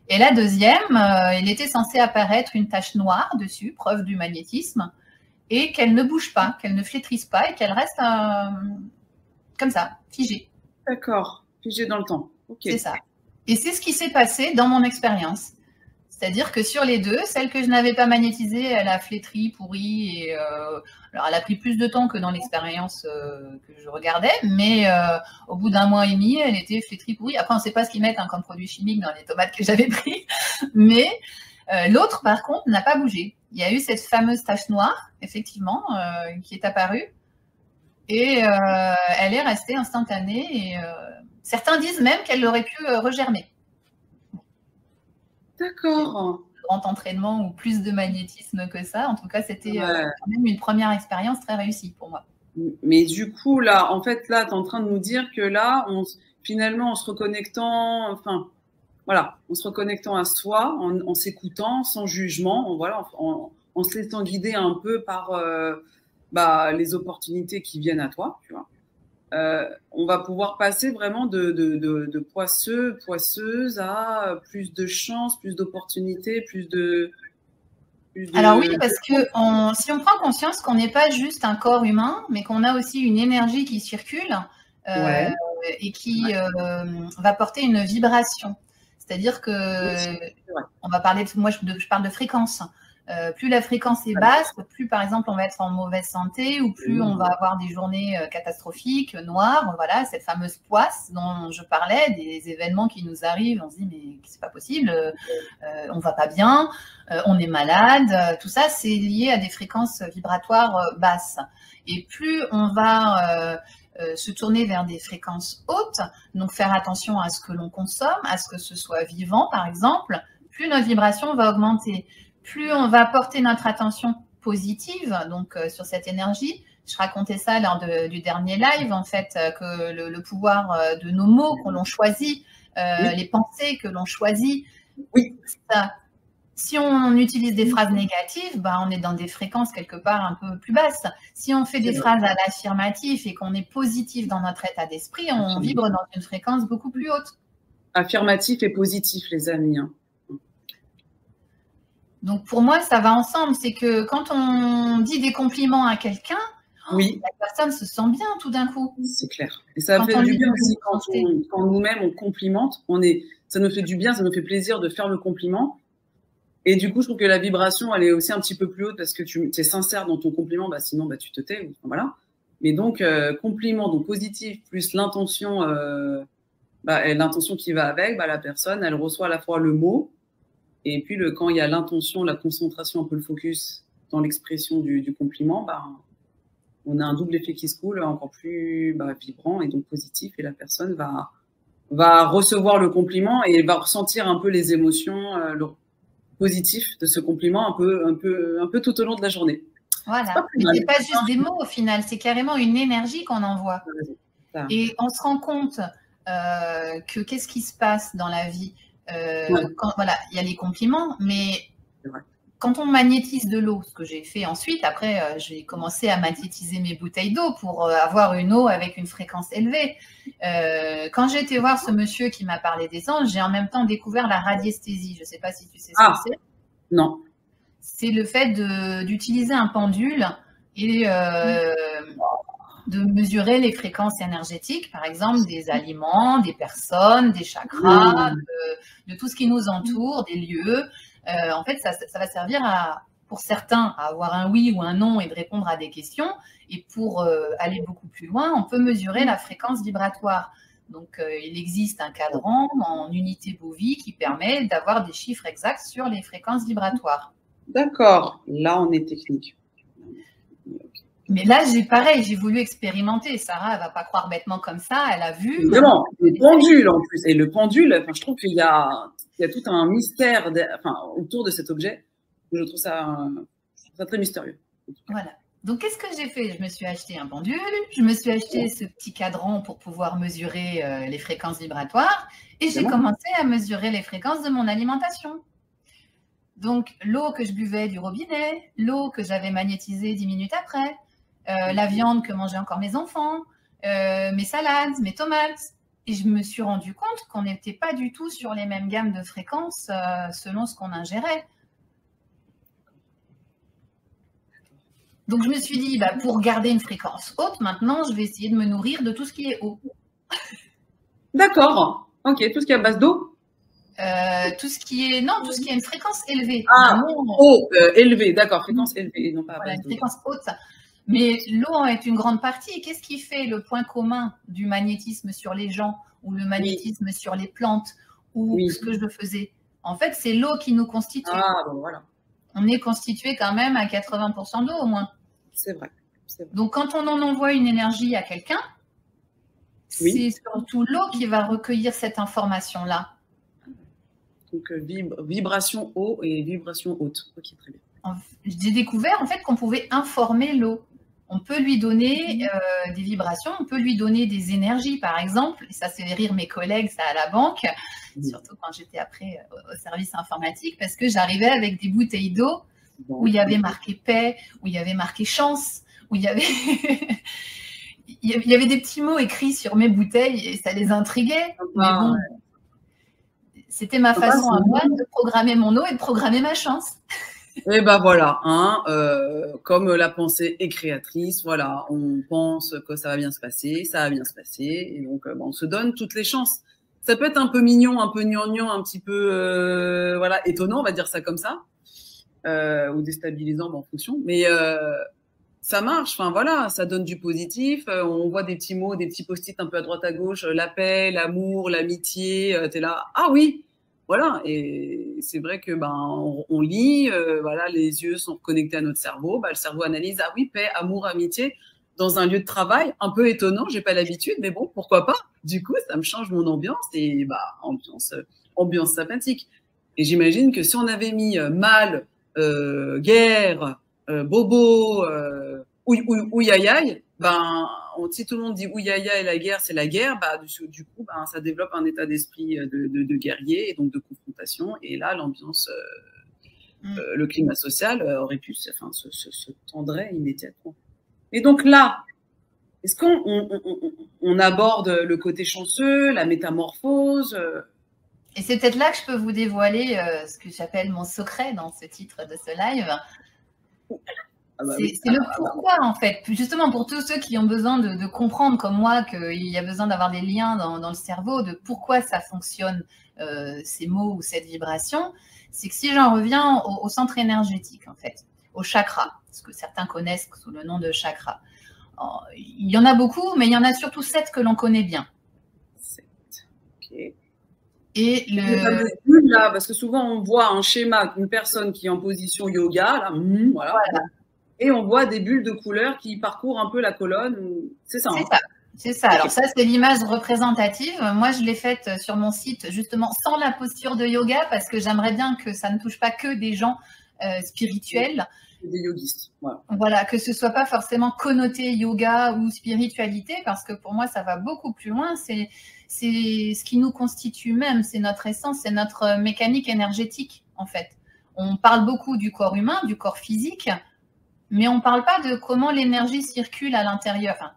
S2: Et la deuxième, il était censé apparaître une tache noire dessus, preuve du magnétisme, et qu'elle ne bouge pas, qu'elle ne flétrisse pas et qu'elle reste comme ça, figée.
S1: D'accord, figée dans le temps. Okay.
S2: C'est ça. Et c'est ce qui s'est passé dans mon expérience. C'est-à-dire que sur les 2, celle que je n'avais pas magnétisée, elle a flétri, pourri, et alors elle a pris plus de temps que dans l'expérience que je regardais, mais au bout d'1 mois et demi, elle était flétrie, pourrie. Après, on ne sait pas ce qu'ils mettent comme produit chimique dans les tomates que j'avais pris, mais l'autre, par contre, n'a pas bougé. Il y a eu cette fameuse tache noire, effectivement, qui est apparue, et elle est restée instantanée, et certains disent même qu'elle aurait pu regermer.
S1: D'accord.
S2: Grand entraînement ou plus de magnétisme que ça. En tout cas, c'était quand même une première expérience très réussie pour moi.
S1: Mais du coup, là, en fait, là, tu es en train de nous dire que là, finalement, en se reconnectant, enfin, voilà, en se reconnectant à soi, en s'écoutant, sans jugement, voilà, en se laissant guider un peu par les opportunités qui viennent à toi, tu vois. On va pouvoir passer vraiment de poisseuse à plus de chance, plus d'opportunités, plus de...
S2: Alors oui, parce que si on prend conscience qu'on n'est pas juste un corps humain, mais qu'on a aussi une énergie qui circule et qui va porter une vibration. C'est-à-dire que on va parler moi je parle de fréquence. Plus la fréquence est basse, plus par exemple on va être en mauvaise santé ou plus on va avoir des journées catastrophiques, noires. Voilà, cette fameuse poisse dont je parlais, des événements qui nous arrivent, on se dit mais c'est pas possible, on va pas bien, on est malade. Tout ça c'est lié à des fréquences vibratoires basses. Et plus on va se tourner vers des fréquences hautes, donc faire attention à ce que l'on consomme, à ce que ce soit vivant par exemple, plus notre vibration va augmenter. Plus on va porter notre attention positive donc sur cette énergie. Je racontais ça lors du dernier live, en fait, que le pouvoir de nos mots que l'on choisit, les pensées que l'on choisit, ça, si on utilise des phrases négatives, on est dans des fréquences quelque part un peu plus basses. Si on fait des phrases à l'affirmatif et qu'on est positif dans notre état d'esprit, on vibre dans une fréquence beaucoup plus haute.
S1: Affirmatif et positif, les amis.
S2: Donc, pour moi, ça va ensemble. C'est que quand on dit des compliments à quelqu'un, la personne se sent bien tout d'un coup.
S1: C'est clair. Et ça fait du bien aussi quand nous-mêmes, on complimente. Ça nous fait du bien, ça nous fait plaisir de faire le compliment. Et du coup, je trouve que la vibration, elle est aussi un petit peu plus haute parce que tu es sincère dans ton compliment. Sinon, tu te tais. Voilà. Mais donc, compliment donc positif plus l'intention qui va avec, la personne, elle reçoit à la fois le mot. Et puis, quand il y a l'intention, la concentration, un peu le focus dans l'expression du compliment, on a un double effet qui se coule, encore plus vibrant et donc positif. Et la personne va va recevoir le compliment et va ressentir un peu les émotions positives de ce compliment un peu tout au long de la journée.
S2: Voilà. Mais c'est pas juste des mots au final, c'est carrément une énergie qu'on envoie. Et on se rend compte que qu'est-ce qui se passe dans la vie quand, voilà, il y a les compliments, mais quand on magnétise de l'eau, ce que j'ai fait ensuite, après, j'ai commencé à magnétiser mes bouteilles d'eau pour avoir une eau avec une fréquence élevée. Quand j'ai été voir ce monsieur qui m'a parlé des anges, j'ai en même temps découvert la radiesthésie. Je ne sais pas si tu sais ce que c'est.
S1: Non.
S2: C'est le fait d'utiliser un pendule et de mesurer les fréquences énergétiques, par exemple, des aliments, des personnes, des chakras, de tout ce qui nous entoure, des lieux. En fait, ça va servir pour certains à avoir un oui ou un non et de répondre à des questions. Et pour aller beaucoup plus loin, on peut mesurer la fréquence vibratoire. Donc, il existe un cadran en unité Bowie qui permet d'avoir des chiffres exacts sur les fréquences vibratoires.
S1: D'accord. Là, on est technique.
S2: Mais là, j'ai voulu expérimenter. Sarah, elle ne va pas croire bêtement comme ça. Elle a vu.
S1: Évidemment, le pendule en plus. Et le pendule, je trouve qu'il y a tout un mystère autour de cet objet. Je trouve ça très mystérieux.
S2: Voilà. Donc, qu'est-ce que j'ai fait? Je me suis acheté un pendule. Je me suis acheté ce petit cadran pour pouvoir mesurer les fréquences vibratoires. Et j'ai commencé à mesurer les fréquences de mon alimentation. Donc, l'eau que je buvais du robinet, l'eau que j'avais magnétisée 10 minutes après, la viande que mangeaient encore mes enfants, mes salades, mes tomates. Et je me suis rendu compte qu'on n'était pas du tout sur les mêmes gammes de fréquences selon ce qu'on ingérait. Donc, je me suis dit, pour garder une fréquence haute, maintenant, je vais essayer de me nourrir de tout ce qui est eau.
S1: D'accord. Ok, tout ce qui est à base d'eau.
S2: Tout ce qui est une fréquence élevée.
S1: Eau élevée, d'accord, fréquence élevée, non pas à base
S2: une fréquence haute. Mais l'eau en est une grande partie. Et qu'est-ce qui fait le point commun du magnétisme sur les gens ou le magnétisme sur les plantes ou ce que je faisais? En fait, c'est l'eau qui nous constitue.
S1: Bon, voilà.
S2: On est constitué quand même à 80% d'eau au moins.
S1: C'est vrai.
S2: Donc, quand on en envoie une énergie à quelqu'un, c'est surtout l'eau qui va recueillir cette information-là.
S1: Donc, vibration haut et vibration haute. Ok, très bien.
S2: J'ai découvert en fait qu'on pouvait informer l'eau. On peut lui donner des vibrations, on peut lui donner des énergies, par exemple. Et ça, c'est fait rire mes collègues, ça, à la banque, surtout quand j'étais après au service informatique, parce que j'arrivais avec des bouteilles d'eau où il y avait marqué paix, où il y avait marqué chance, où il y avait... il y avait des petits mots écrits sur mes bouteilles et ça les intriguait. Mais bon, c'était ma façon à moi de programmer mon eau et de programmer ma chance.
S1: Et voilà, comme la pensée est créatrice, voilà, on pense que ça va bien se passer, ça va bien se passer, et donc on se donne toutes les chances. Ça peut être un peu mignon, un peu gnangnan, un petit peu étonnant, on va dire ça comme ça, ou déstabilisant en fonction, mais ça marche, ça donne du positif, on voit des petits mots, des petits post-it un peu à droite à gauche, la paix, l'amour, l'amitié, t'es là, ah oui, voilà, et c'est vrai que on lit, les yeux sont connectés à notre cerveau, le cerveau analyse, ah oui, paix, amour, amitié, dans un lieu de travail, un peu étonnant, j'ai pas l'habitude, mais bon, pourquoi pas, du coup, ça me change mon ambiance, et ambiance sympathique. Et j'imagine que si on avait mis mal, guerre, bobo, ouïaïaï, si tout le monde dit ouïaïaï, la guerre, c'est la guerre, du coup, ça développe un état d'esprit de guerrier et donc de confrontation. Et là, l'ambiance, le climat social aurait pu se tendrait immédiatement. Et donc là, est-ce qu'on aborde le côté chanceux, la métamorphose
S2: Et c'est peut-être là que je peux vous dévoiler ce que j'appelle mon secret dans ce titre de ce live. C'est le pourquoi, en fait. Justement, pour tous ceux qui ont besoin de comprendre, comme moi, qu'il y a besoin d'avoir des liens dans le cerveau, de pourquoi ça fonctionne, ces mots ou cette vibration, c'est que si j'en reviens au centre énergétique, en fait, au chakra, ce que certains connaissent sous le nom de chakra. Il y en a beaucoup, mais il y en a surtout 7 que l'on connaît bien.
S1: 7. Ok.
S2: Et
S1: là, parce que souvent, on voit un schéma d'une personne qui est en position yoga, là, voilà. Et on voit des bulles de couleur qui parcourent un peu la colonne. C'est ça.
S2: C'est ça. C'est ça. Alors ça, c'est l'image représentative. Moi, je l'ai faite sur mon site, justement, sans la posture de yoga, parce que j'aimerais bien que ça ne touche pas que des gens spirituels.
S1: Des yogistes. Voilà.
S2: Voilà, que ce ne soit pas forcément connoté yoga ou spiritualité, parce que pour moi, ça va beaucoup plus loin. C'est ce qui nous constitue même, c'est notre essence, c'est notre mécanique énergétique, en fait. On parle beaucoup du corps humain, du corps physique, mais on ne parle pas de comment l'énergie circule à l'intérieur. Enfin,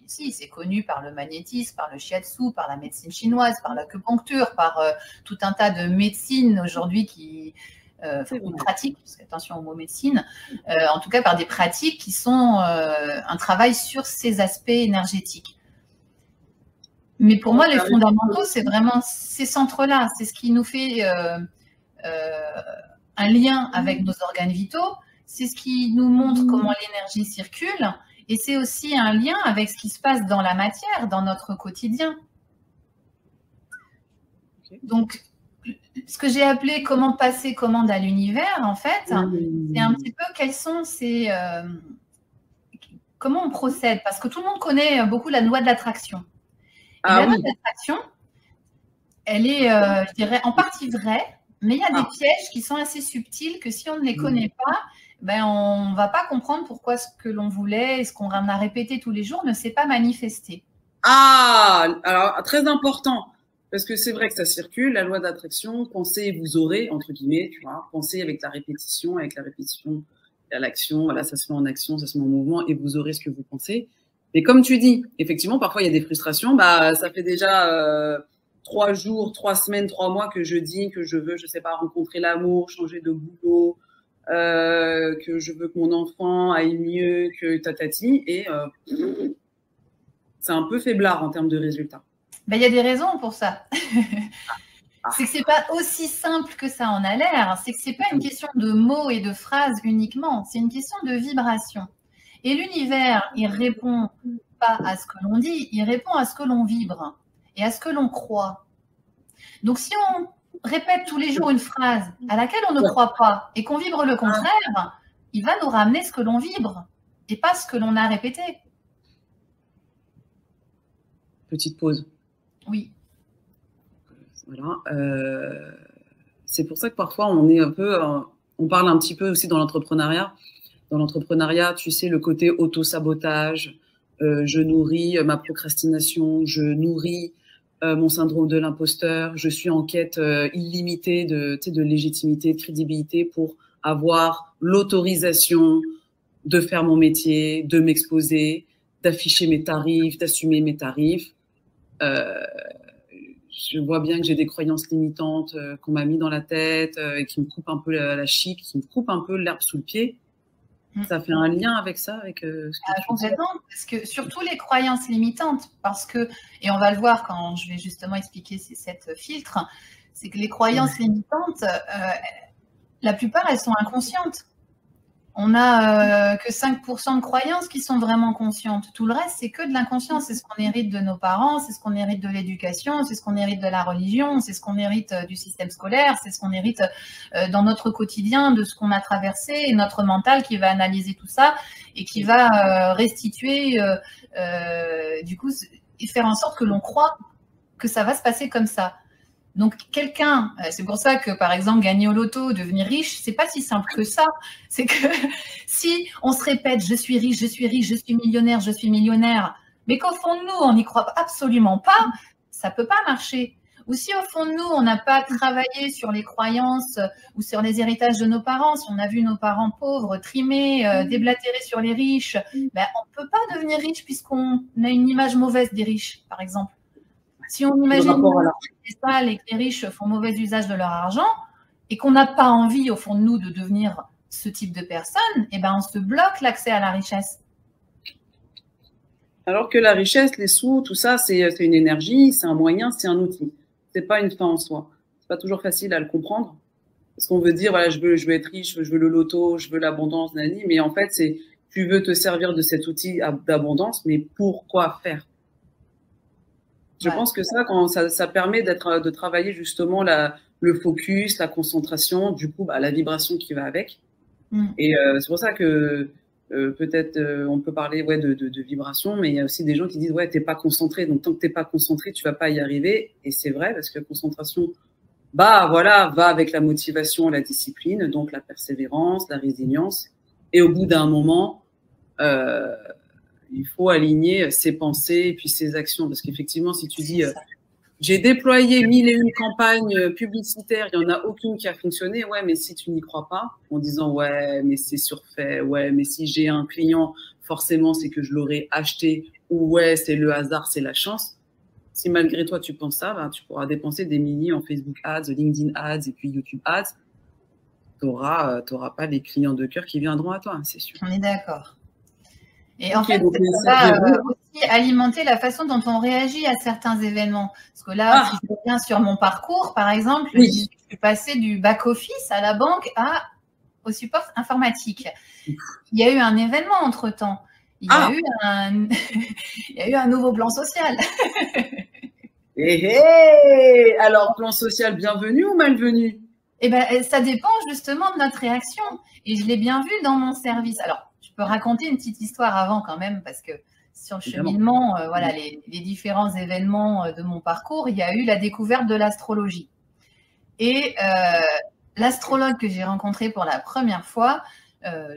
S2: si, c'est connu par le magnétisme, par le shiatsu, par la médecine chinoise, par l'acupuncture, par tout un tas de médecines aujourd'hui qui pratiques, parce que attention au mot médecine, en tout cas par des pratiques qui sont un travail sur ces aspects énergétiques. Mais pour moi, les fondamentaux, c'est vraiment ces centres-là. C'est ce qui nous fait un lien avec nos organes vitaux. C'est ce qui nous montre comment l'énergie circule. Et c'est aussi un lien avec ce qui se passe dans la matière, dans notre quotidien. Donc, ce que j'ai appelé comment passer commande à l'univers, en fait, c'est un petit peu quels sont ces... comment on procède? Parce que tout le monde connaît beaucoup la loi de l'attraction. La loi de l'attraction, elle est, je dirais, en partie vraie, mais il y a des pièges qui sont assez subtils que si on ne les connaît pas, ben, on ne va pas comprendre pourquoi ce que l'on voulait et ce qu'on a répété tous les jours ne s'est pas manifesté.
S1: Ah, alors très important, parce que c'est vrai que ça circule, la loi d'attraction, pensez et vous aurez, entre guillemets, tu vois, pensez avec la répétition, il y a l'action, voilà, ça se met en action, ça se met en mouvement et vous aurez ce que vous pensez. Mais comme tu dis, effectivement, parfois il y a des frustrations, bah, ça fait déjà 3 jours, 3 semaines, 3 mois que je dis que je veux, je sais pas, rencontrer l'amour, changer de boulot, que je veux que mon enfant aille mieux, que tatati, et c'est un peu faiblard en termes de résultats.
S2: Ben, y a des raisons pour ça. C'est que c'est pas aussi simple que ça en a l'air. C'est que c'est pas une question de mots et de phrases uniquement. C'est une question de vibration. Et l'univers, il répond pas à ce que l'on dit, il répond à ce que l'on vibre et à ce que l'on croit. Donc, si on répète tous les jours une phrase à laquelle on ne croit pas et qu'on vibre le contraire, il va nous ramener ce que l'on vibre et pas ce que l'on a répété.
S1: Petite pause.
S2: Oui.
S1: Voilà. C'est pour ça que parfois on est un peu, on parle un petit peu aussi dans l'entrepreneuriat. Dans l'entrepreneuriat, tu sais, le côté auto-sabotage, je nourris ma procrastination, je nourris mon syndrome de l'imposteur, je suis en quête illimitée de légitimité, de crédibilité pour avoir l'autorisation de faire mon métier, de m'exposer, d'afficher mes tarifs, d'assumer mes tarifs. Je vois bien que j'ai des croyances limitantes qu'on m'a mis dans la tête et qui me coupent un peu la chic, qui me coupent un peu l'herbe sous le pied. Ça fait un lien avec ça, avec ce que
S2: complètement, parce que surtout les croyances limitantes, parce que, et on va le voir quand je vais justement expliquer ces 7 filtres, c'est que les croyances limitantes, la plupart, elles sont inconscientes. On n'a que 5% de croyances qui sont vraiment conscientes. Tout le reste, c'est que de l'inconscient. C'est ce qu'on hérite de nos parents, c'est ce qu'on hérite de l'éducation, c'est ce qu'on hérite de la religion, c'est ce qu'on hérite du système scolaire, c'est ce qu'on hérite dans notre quotidien, de ce qu'on a traversé, et notre mental qui va analyser tout ça et qui va restituer, du coup, et faire en sorte que l'on croit que ça va se passer comme ça. Donc, quelqu'un, c'est pour ça que, par exemple, gagner au loto, devenir riche, c'est pas si simple que ça. C'est que si on se répète, je suis riche, je suis riche, je suis millionnaire, mais qu'au fond de nous, on n'y croit absolument pas, ça peut pas marcher. Ou si au fond de nous, on n'a pas travaillé sur les croyances ou sur les héritages de nos parents, si on a vu nos parents pauvres, trimés, déblatérer sur les riches, ben, on peut pas devenir riche puisqu'on a une image mauvaise des riches, par exemple. Si on imagine que les riches font mauvais usage de leur argent et qu'on n'a pas envie, au fond de nous, de devenir ce type de personne, eh ben on se bloque l'accès à la richesse.
S1: Alors que la richesse, les sous, tout ça, c'est une énergie, c'est un moyen, c'est un outil. C'est pas une fin en soi. C'est pas toujours facile à le comprendre. Parce qu'on veut dire, voilà, je veux être riche, je veux le loto, je veux l'abondance, nani, mais en fait, c'est tu veux te servir de cet outil d'abondance, mais pourquoi faire? Je pense que ça permet de travailler justement le focus, la concentration, du coup, la vibration qui va avec. Et c'est pour ça que peut-être, on peut parler de vibration, mais il y a aussi des gens qui disent ouais, t'es pas concentré, donc tant que t'es pas concentré, tu vas pas y arriver. Et c'est vrai parce que concentration, bah voilà, va avec la motivation, la discipline, donc la persévérance, la résilience. Et au bout d'un moment, il faut aligner ses pensées et puis ses actions, parce qu'effectivement, si tu dis j'ai déployé 1001 campagnes publicitaires, il n'y en a aucune qui a fonctionné. Ouais, mais si tu n'y crois pas, en disant ouais, mais c'est surfait, ouais, mais si j'ai un client, forcément, c'est que je l'aurais acheté, ou ouais, c'est le hasard, c'est la chance. Si malgré toi, tu penses ça, ben, tu pourras dépenser des milliers en Facebook Ads, LinkedIn Ads et puis YouTube Ads. Tu n'auras pas les clients de cœur qui viendront à toi, c'est sûr.
S2: On est d'accord. Et en fait, ça va aussi alimenter la façon dont on réagit à certains événements. Parce que là, si je reviens sur mon parcours, par exemple, je suis passée du back-office à la banque au support informatique. Il y a eu un événement entre-temps. Il y a eu un nouveau plan social.
S1: Alors, plan social bienvenu ou malvenu?
S2: Eh ben, ça dépend justement de notre réaction. Et je l'ai bien vu dans mon service. Alors, je peux raconter une petite histoire avant quand même, parce que sur le cheminement, voilà, les différents événements de mon parcours, il y a eu la découverte de l'astrologie. Et l'astrologue que j'ai rencontré pour la première fois,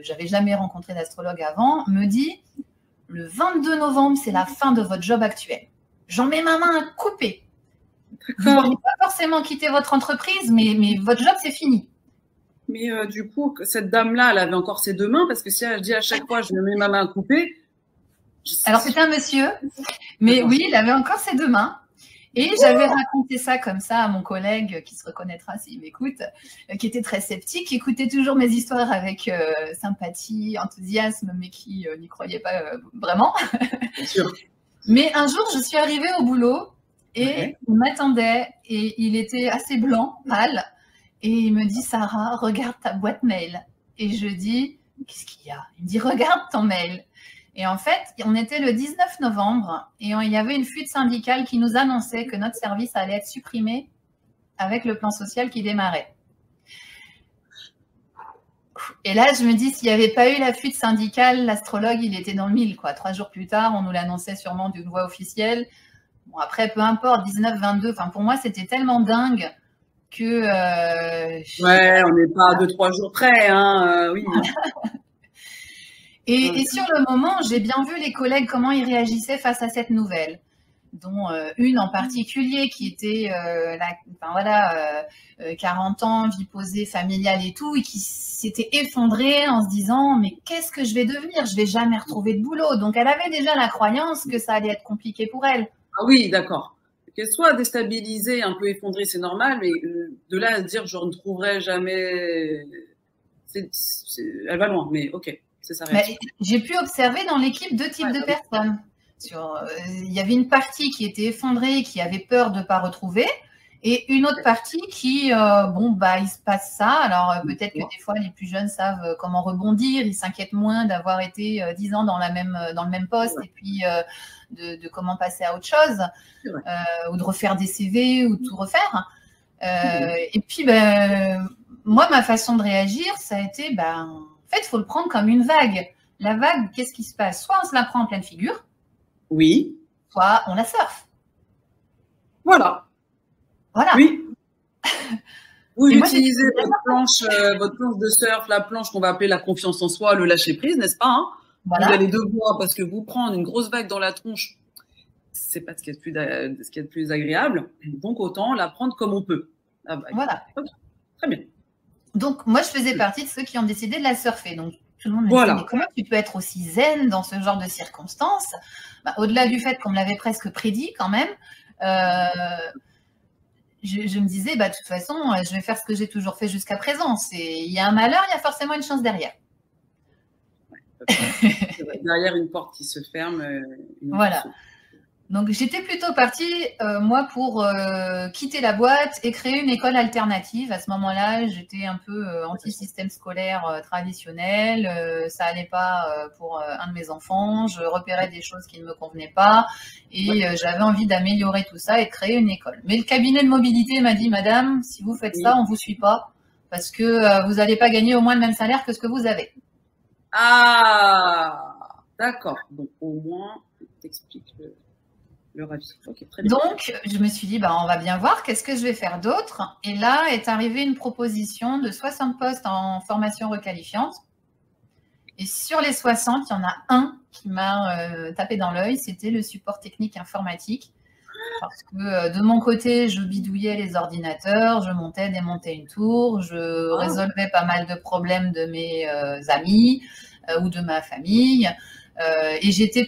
S2: j'avais jamais rencontré d'astrologue avant, me dit « Le 22 novembre, c'est la fin de votre job actuel. J'en mets ma main à couper. Vous n'allez pas forcément quitter votre entreprise, mais votre job, c'est fini. »
S1: Mais du coup, cette dame-là, elle avait encore ses deux mains, parce que si elle dit à chaque fois, je me mets ma main à couper.
S2: Alors, c'était un monsieur, mais oui, il avait encore ses deux mains. Et j'avais raconté ça comme ça à mon collègue, qui se reconnaîtra s'il m'écoute, qui était très sceptique, qui écoutait toujours mes histoires avec sympathie, enthousiasme, mais qui n'y croyait pas vraiment.
S1: Bien sûr.
S2: Mais un jour, je suis arrivée au boulot et il m'attendait et il était assez blanc, pâle. Et il me dit, Sarah, regarde ta boîte mail. Et je dis, qu'est-ce qu'il y a? Il me dit, regarde ton mail. Et en fait, on était le 19 novembre et il y avait une fuite syndicale qui nous annonçait que notre service allait être supprimé avec le plan social qui démarrait. Et là, je me dis, s'il n'y avait pas eu la fuite syndicale, l'astrologue, il était dans le mille, quoi. 3 jours plus tard, on nous l'annonçait sûrement d'une voix officielle. Bon, après, peu importe, 19, 22, enfin, pour moi, c'était tellement dingue que…
S1: ouais, on n'est pas à 2-3 jours près, hein, oui.
S2: Et sur le moment, j'ai bien vu les collègues, comment ils réagissaient face à cette nouvelle, dont une en particulier qui était, 40 ans, vie posée, familiale et tout, et qui s'était effondrée en se disant « mais qu'est-ce que je vais devenir? Je vais jamais retrouver de boulot ». Donc, elle avait déjà la croyance que ça allait être compliqué pour elle.
S1: Ah oui, d'accord. Qu'elle soit déstabilisée, un peu effondrée, c'est normal, mais de là à dire « je ne trouverai jamais… », elle va loin, mais ok.
S2: J'ai pu observer dans l'équipe 2 types de personnes. Il y avait une partie qui était effondrée, qui avait peur de ne pas retrouver, et une autre partie qui, il se passe ça. Alors, peut-être que des fois, les plus jeunes savent comment rebondir, ils s'inquiètent moins d'avoir été 10 ans dans le même poste, et puis de comment passer à autre chose, ou de refaire des CV, ou de tout refaire. Et puis, moi, ma façon de réagir, ça a été… En fait, il faut le prendre comme une vague. La vague, qu'est-ce qui se passe? Soit on se la prend en pleine figure.
S1: Oui.
S2: Soit on la surfe.
S1: Voilà. Oui. Vous utilisez votre planche de surf, la planche qu'on va appeler la confiance en soi, le lâcher prise, n'est-ce pas, hein? Voilà. Vous allez devoir, parce que vous prendre une grosse vague dans la tronche, c'est pas ce qu'il y a de plus agréable. Donc, autant la prendre comme on peut.
S2: Voilà.
S1: Okay. Très bien.
S2: Donc, moi, je faisais partie de ceux qui ont décidé de la surfer. Donc, tout le monde me disait, mais comment tu peux être aussi zen dans ce genre de circonstances? Au-delà du fait qu'on me l'avait presque prédit quand même, je me disais, de toute façon, je vais faire ce que j'ai toujours fait jusqu'à présent. Il y a un malheur, il y a forcément une chance derrière.
S1: Derrière une porte qui se ferme.
S2: Voilà. Donc, j'étais plutôt partie, moi, pour quitter la boîte et créer une école alternative. À ce moment-là, j'étais un peu anti-système scolaire traditionnel. Ça allait pas pour un de mes enfants. Je repérais des choses qui ne me convenaient pas. Et j'avais envie d'améliorer tout ça et de créer une école. Mais le cabinet de mobilité m'a dit, madame, si vous faites ça, on ne vous suit pas. Parce que vous n'allez pas gagner au moins le même salaire que ce que vous avez.
S1: Ah, d'accord. Donc, au moins, t'expliques le avis. Okay, très bien.
S2: Donc, je me suis dit, bah, on va bien voir, qu'est-ce que je vais faire d'autre? Et là est arrivée une proposition de 60 postes en formation requalifiante. Et sur les 60, il y en a un qui m'a tapé dans l'œil, c'était le support technique informatique. Parce que de mon côté, je bidouillais les ordinateurs, je montais, démontais une tour, je résolvais pas mal de problèmes de mes amis ou de ma famille. Et j'étais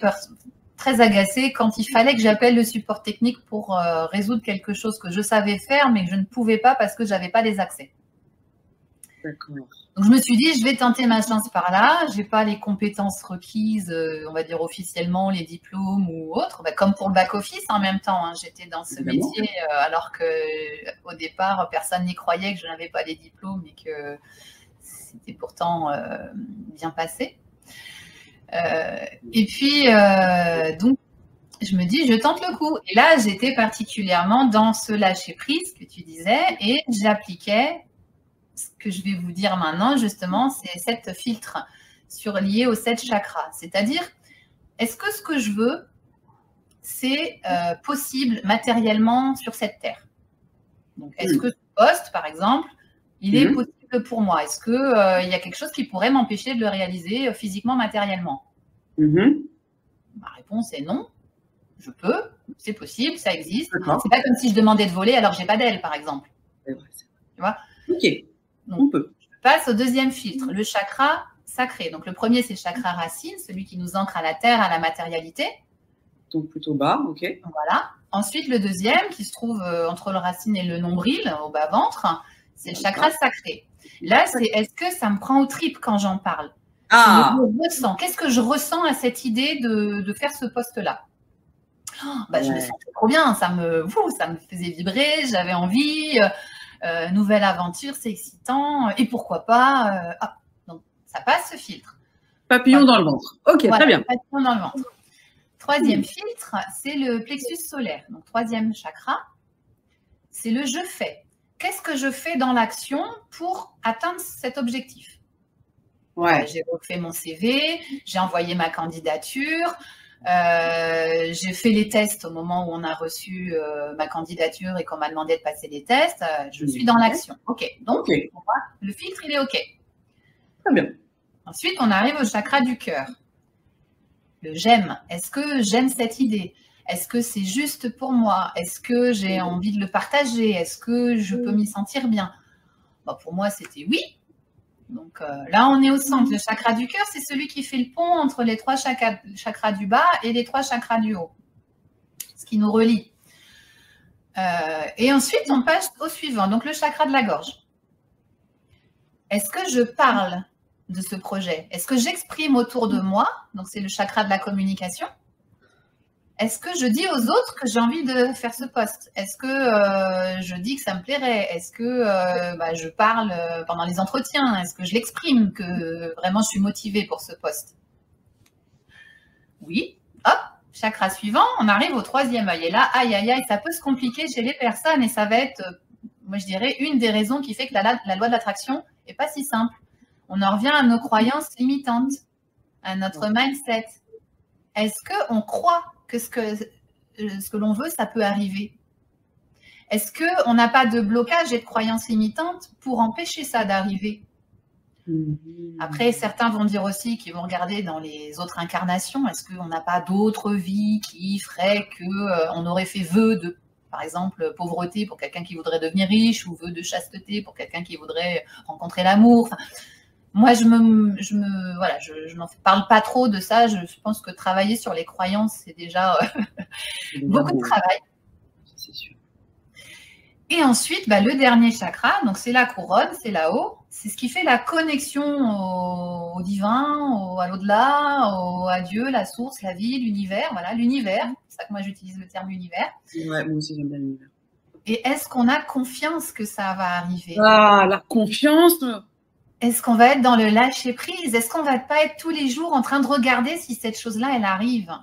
S2: très agacée quand il fallait que j'appelle le support technique pour résoudre quelque chose que je savais faire, mais que je ne pouvais pas parce que je n'avais pas les accès.
S1: D'accord.
S2: Donc, je me suis dit, je vais tenter ma chance par là. Je n'ai pas les compétences requises, on va dire officiellement, les diplômes ou autres. Bah, comme pour le back-office en même temps. Hein. J'étais dans ce métier alors qu'au départ, personne n'y croyait que je n'avais pas les diplômes et que c'était pourtant bien passé. Et puis, donc, je me dis, je tente le coup. Et là, j'étais particulièrement dans ce lâcher-prise que tu disais et j'appliquais ce que je vais vous dire maintenant, justement, c'est 7 filtres liés aux 7 chakras. C'est-à-dire, est-ce que ce que je veux, c'est possible matériellement sur cette terre? Donc, est-ce que ce poste, par exemple, il est possible pour moi? Est-ce qu'il y a quelque chose qui pourrait m'empêcher de le réaliser physiquement, matériellement? Ma réponse est non. Je peux, c'est possible, ça existe. C'est pas comme si je demandais de voler alors que j'ai pas d'aile, par exemple. Tu vois?
S1: Ok.
S2: Donc, on peut. Je passe au deuxième filtre, le chakra sacré. Donc, le premier, c'est le chakra racine, celui qui nous ancre à la terre, à la matérialité.
S1: Donc, plutôt bas, ok.
S2: Voilà. Ensuite, le deuxième, qui se trouve entre le racine et le nombril, au bas-ventre, c'est le chakra sacré. Là, c'est est-ce que ça me prend aux tripes quand j'en parle? Qu'est-ce que je ressens à cette idée de faire ce poste-là? Je me sentais trop bien, ça me faisait vibrer, j'avais envie. Nouvelle aventure, c'est excitant. Et pourquoi pas donc, ça passe ce filtre.
S1: Papillon dans le ventre. Ok, très bien.
S2: Papillon dans le ventre. Troisième filtre, c'est le plexus solaire. Donc, troisième chakra, c'est le je fais. Qu'est-ce que je fais dans l'action pour atteindre cet objectif? J'ai refait mon CV, j'ai envoyé ma candidature, j'ai fait les tests au moment où on a reçu ma candidature et qu'on m'a demandé de passer les tests. Je suis dans l'action. Ok. Donc, pour moi, le filtre, il est ok.
S1: Très bien.
S2: Ensuite, on arrive au chakra du cœur. Le j'aime. Est-ce que j'aime cette idée? Est-ce que c'est juste pour moi? Est-ce que j'ai envie de le partager? Est-ce que je peux m'y sentir bien? Pour moi, c'était oui. Donc là, on est au centre. Le chakra du cœur, c'est celui qui fait le pont entre les 3 chakras du bas et les 3 chakras du haut. Ce qui nous relie. Et ensuite, on passe au suivant. Donc, le chakra de la gorge. Est-ce que je parle de ce projet? Est-ce que j'exprime autour de moi? Donc, c'est le chakra de la communication. Est-ce que je dis aux autres que j'ai envie de faire ce poste? Est-ce que je dis que ça me plairait? Est-ce que je parle pendant les entretiens? Est-ce que je l'exprime que vraiment je suis motivée pour ce poste? Oui. Hop, chakra suivant, on arrive au troisième œil. Et là, aïe, aïe, aïe, ça peut se compliquer chez les personnes et ça va être, moi je dirais, une des raisons qui fait que la loi de l'attraction n'est pas si simple. On en revient à nos croyances limitantes, à notre mindset. Est-ce qu'on croit que ce que l'on veut, ça peut arriver? Est-ce qu'on n'a pas de blocage et de croyances limitantes pour empêcher ça d'arriver? Après, certains vont dire aussi qu'ils vont regarder dans les autres incarnations. Est-ce qu'on n'a pas d'autres vies qui feraient qu'on aurait fait vœu de, par exemple, pauvreté pour quelqu'un qui voudrait devenir riche ou vœu de chasteté pour quelqu'un qui voudrait rencontrer l'amour? Moi, je n'en parle pas trop de ça. Je pense que travailler sur les croyances, c'est déjà beaucoup de travail.
S1: C'est sûr.
S2: Et ensuite, le dernier chakra, donc c'est la couronne, c'est là-haut. C'est ce qui fait la connexion au divin, à l'au-delà, à Dieu, la source, la vie, l'univers. Voilà, l'univers. C'est ça que moi, j'utilise le terme univers.
S1: Ouais, moi aussi, j'aime bien l'univers.
S2: Et est-ce qu'on a confiance que ça va arriver?
S1: Ah, la confiance!
S2: Est-ce qu'on va être dans le lâcher-prise? Est-ce qu'on va pas être tous les jours en train de regarder si cette chose-là, elle arrive?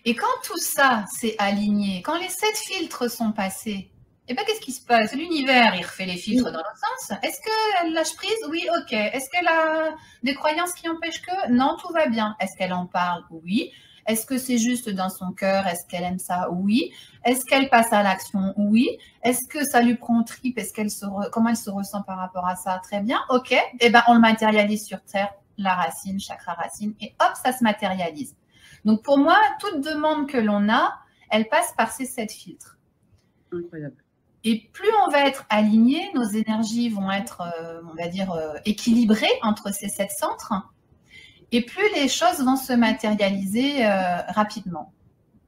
S2: Et quand tout ça s'est aligné, quand les 7 filtres sont passés, Et bien, qu'est-ce qui se passe? L'univers, il refait les filtres dans l'autre sens. Est-ce qu'elle lâche prise? Oui, ok. Est-ce qu'elle a des croyances qui empêchent que? Non, tout va bien. Est-ce qu'elle en parle? Oui. Est-ce que c'est juste dans son cœur? Est-ce qu'elle aime ça? Oui. Est-ce qu'elle passe à l'action? Oui. Est-ce que ça lui prend aux tripes? Comment elle se ressent par rapport à ça? Très bien. Ok. Eh ben, on le matérialise sur Terre, la racine, chakra racine, et hop, ça se matérialise. Donc, pour moi, toute demande que l'on a, elle passe par ces 7 filtres.
S1: Incroyable.
S2: Et plus on va être aligné, nos énergies vont être, on va dire, équilibrées entre ces 7 centres, et plus les choses vont se matérialiser rapidement.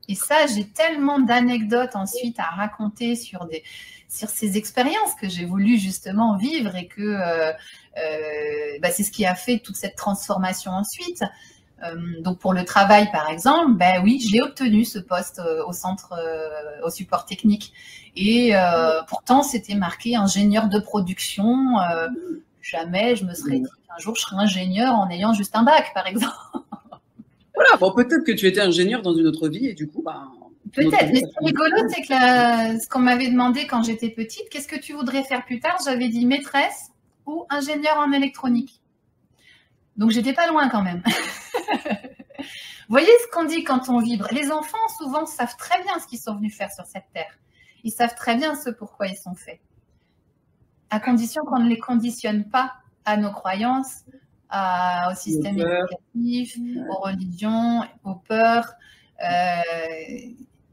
S2: Et ça, j'ai tellement d'anecdotes ensuite à raconter sur ces expériences que j'ai voulu justement vivre et que c'est ce qui a fait toute cette transformation ensuite. Donc pour le travail, par exemple, ben oui, je l'ai obtenu ce poste au centre, au support technique. Et pourtant, c'était marqué ingénieur de production. Jamais je me serais dit qu'un jour je serais ingénieur en ayant juste un bac, par exemple.
S1: Voilà, bon, peut-être que tu étais ingénieur dans une autre vie et du coup,
S2: peut-être, mais ce qui est rigolo, c'est que ce qu'on m'avait demandé quand j'étais petite, qu'est-ce que tu voudrais faire plus tard? J'avais dit maîtresse ou ingénieur en électronique. Donc, j'étais pas loin quand même. Vous voyez ce qu'on dit quand on vibre? Les enfants, souvent, savent très bien ce qu'ils sont venus faire sur cette terre. Ils savent très bien ce pourquoi ils sont faits. À condition qu'on ne les conditionne pas à nos croyances, au système éducatif, aux religions, aux peurs.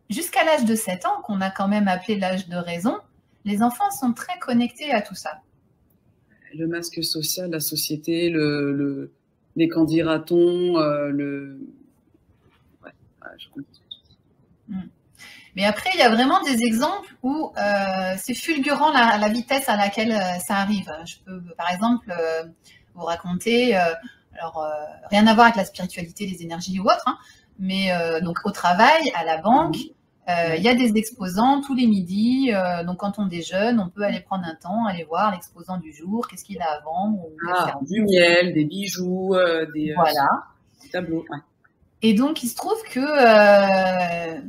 S2: Jusqu'à l'âge de 7 ans, qu'on a quand même appelé l'âge de raison, les enfants sont très connectés à tout ça.
S1: Le masque social, la société, les qu'en dira-t-on, Ouais, je comprends ce que tu dis.
S2: Mais après, il y a vraiment des exemples où c'est fulgurant la vitesse à laquelle ça arrive. Je peux, par exemple, vous raconter, rien à voir avec la spiritualité, les énergies ou autre, hein, mais donc au travail, à la banque, il y a des exposants tous les midis. Donc quand on déjeune, on peut aller prendre un temps, aller voir l'exposant du jour, qu'est-ce qu'il a à vendre.
S1: Du miel, des bijoux, des tableaux. Ouais.
S2: Et donc, il se trouve que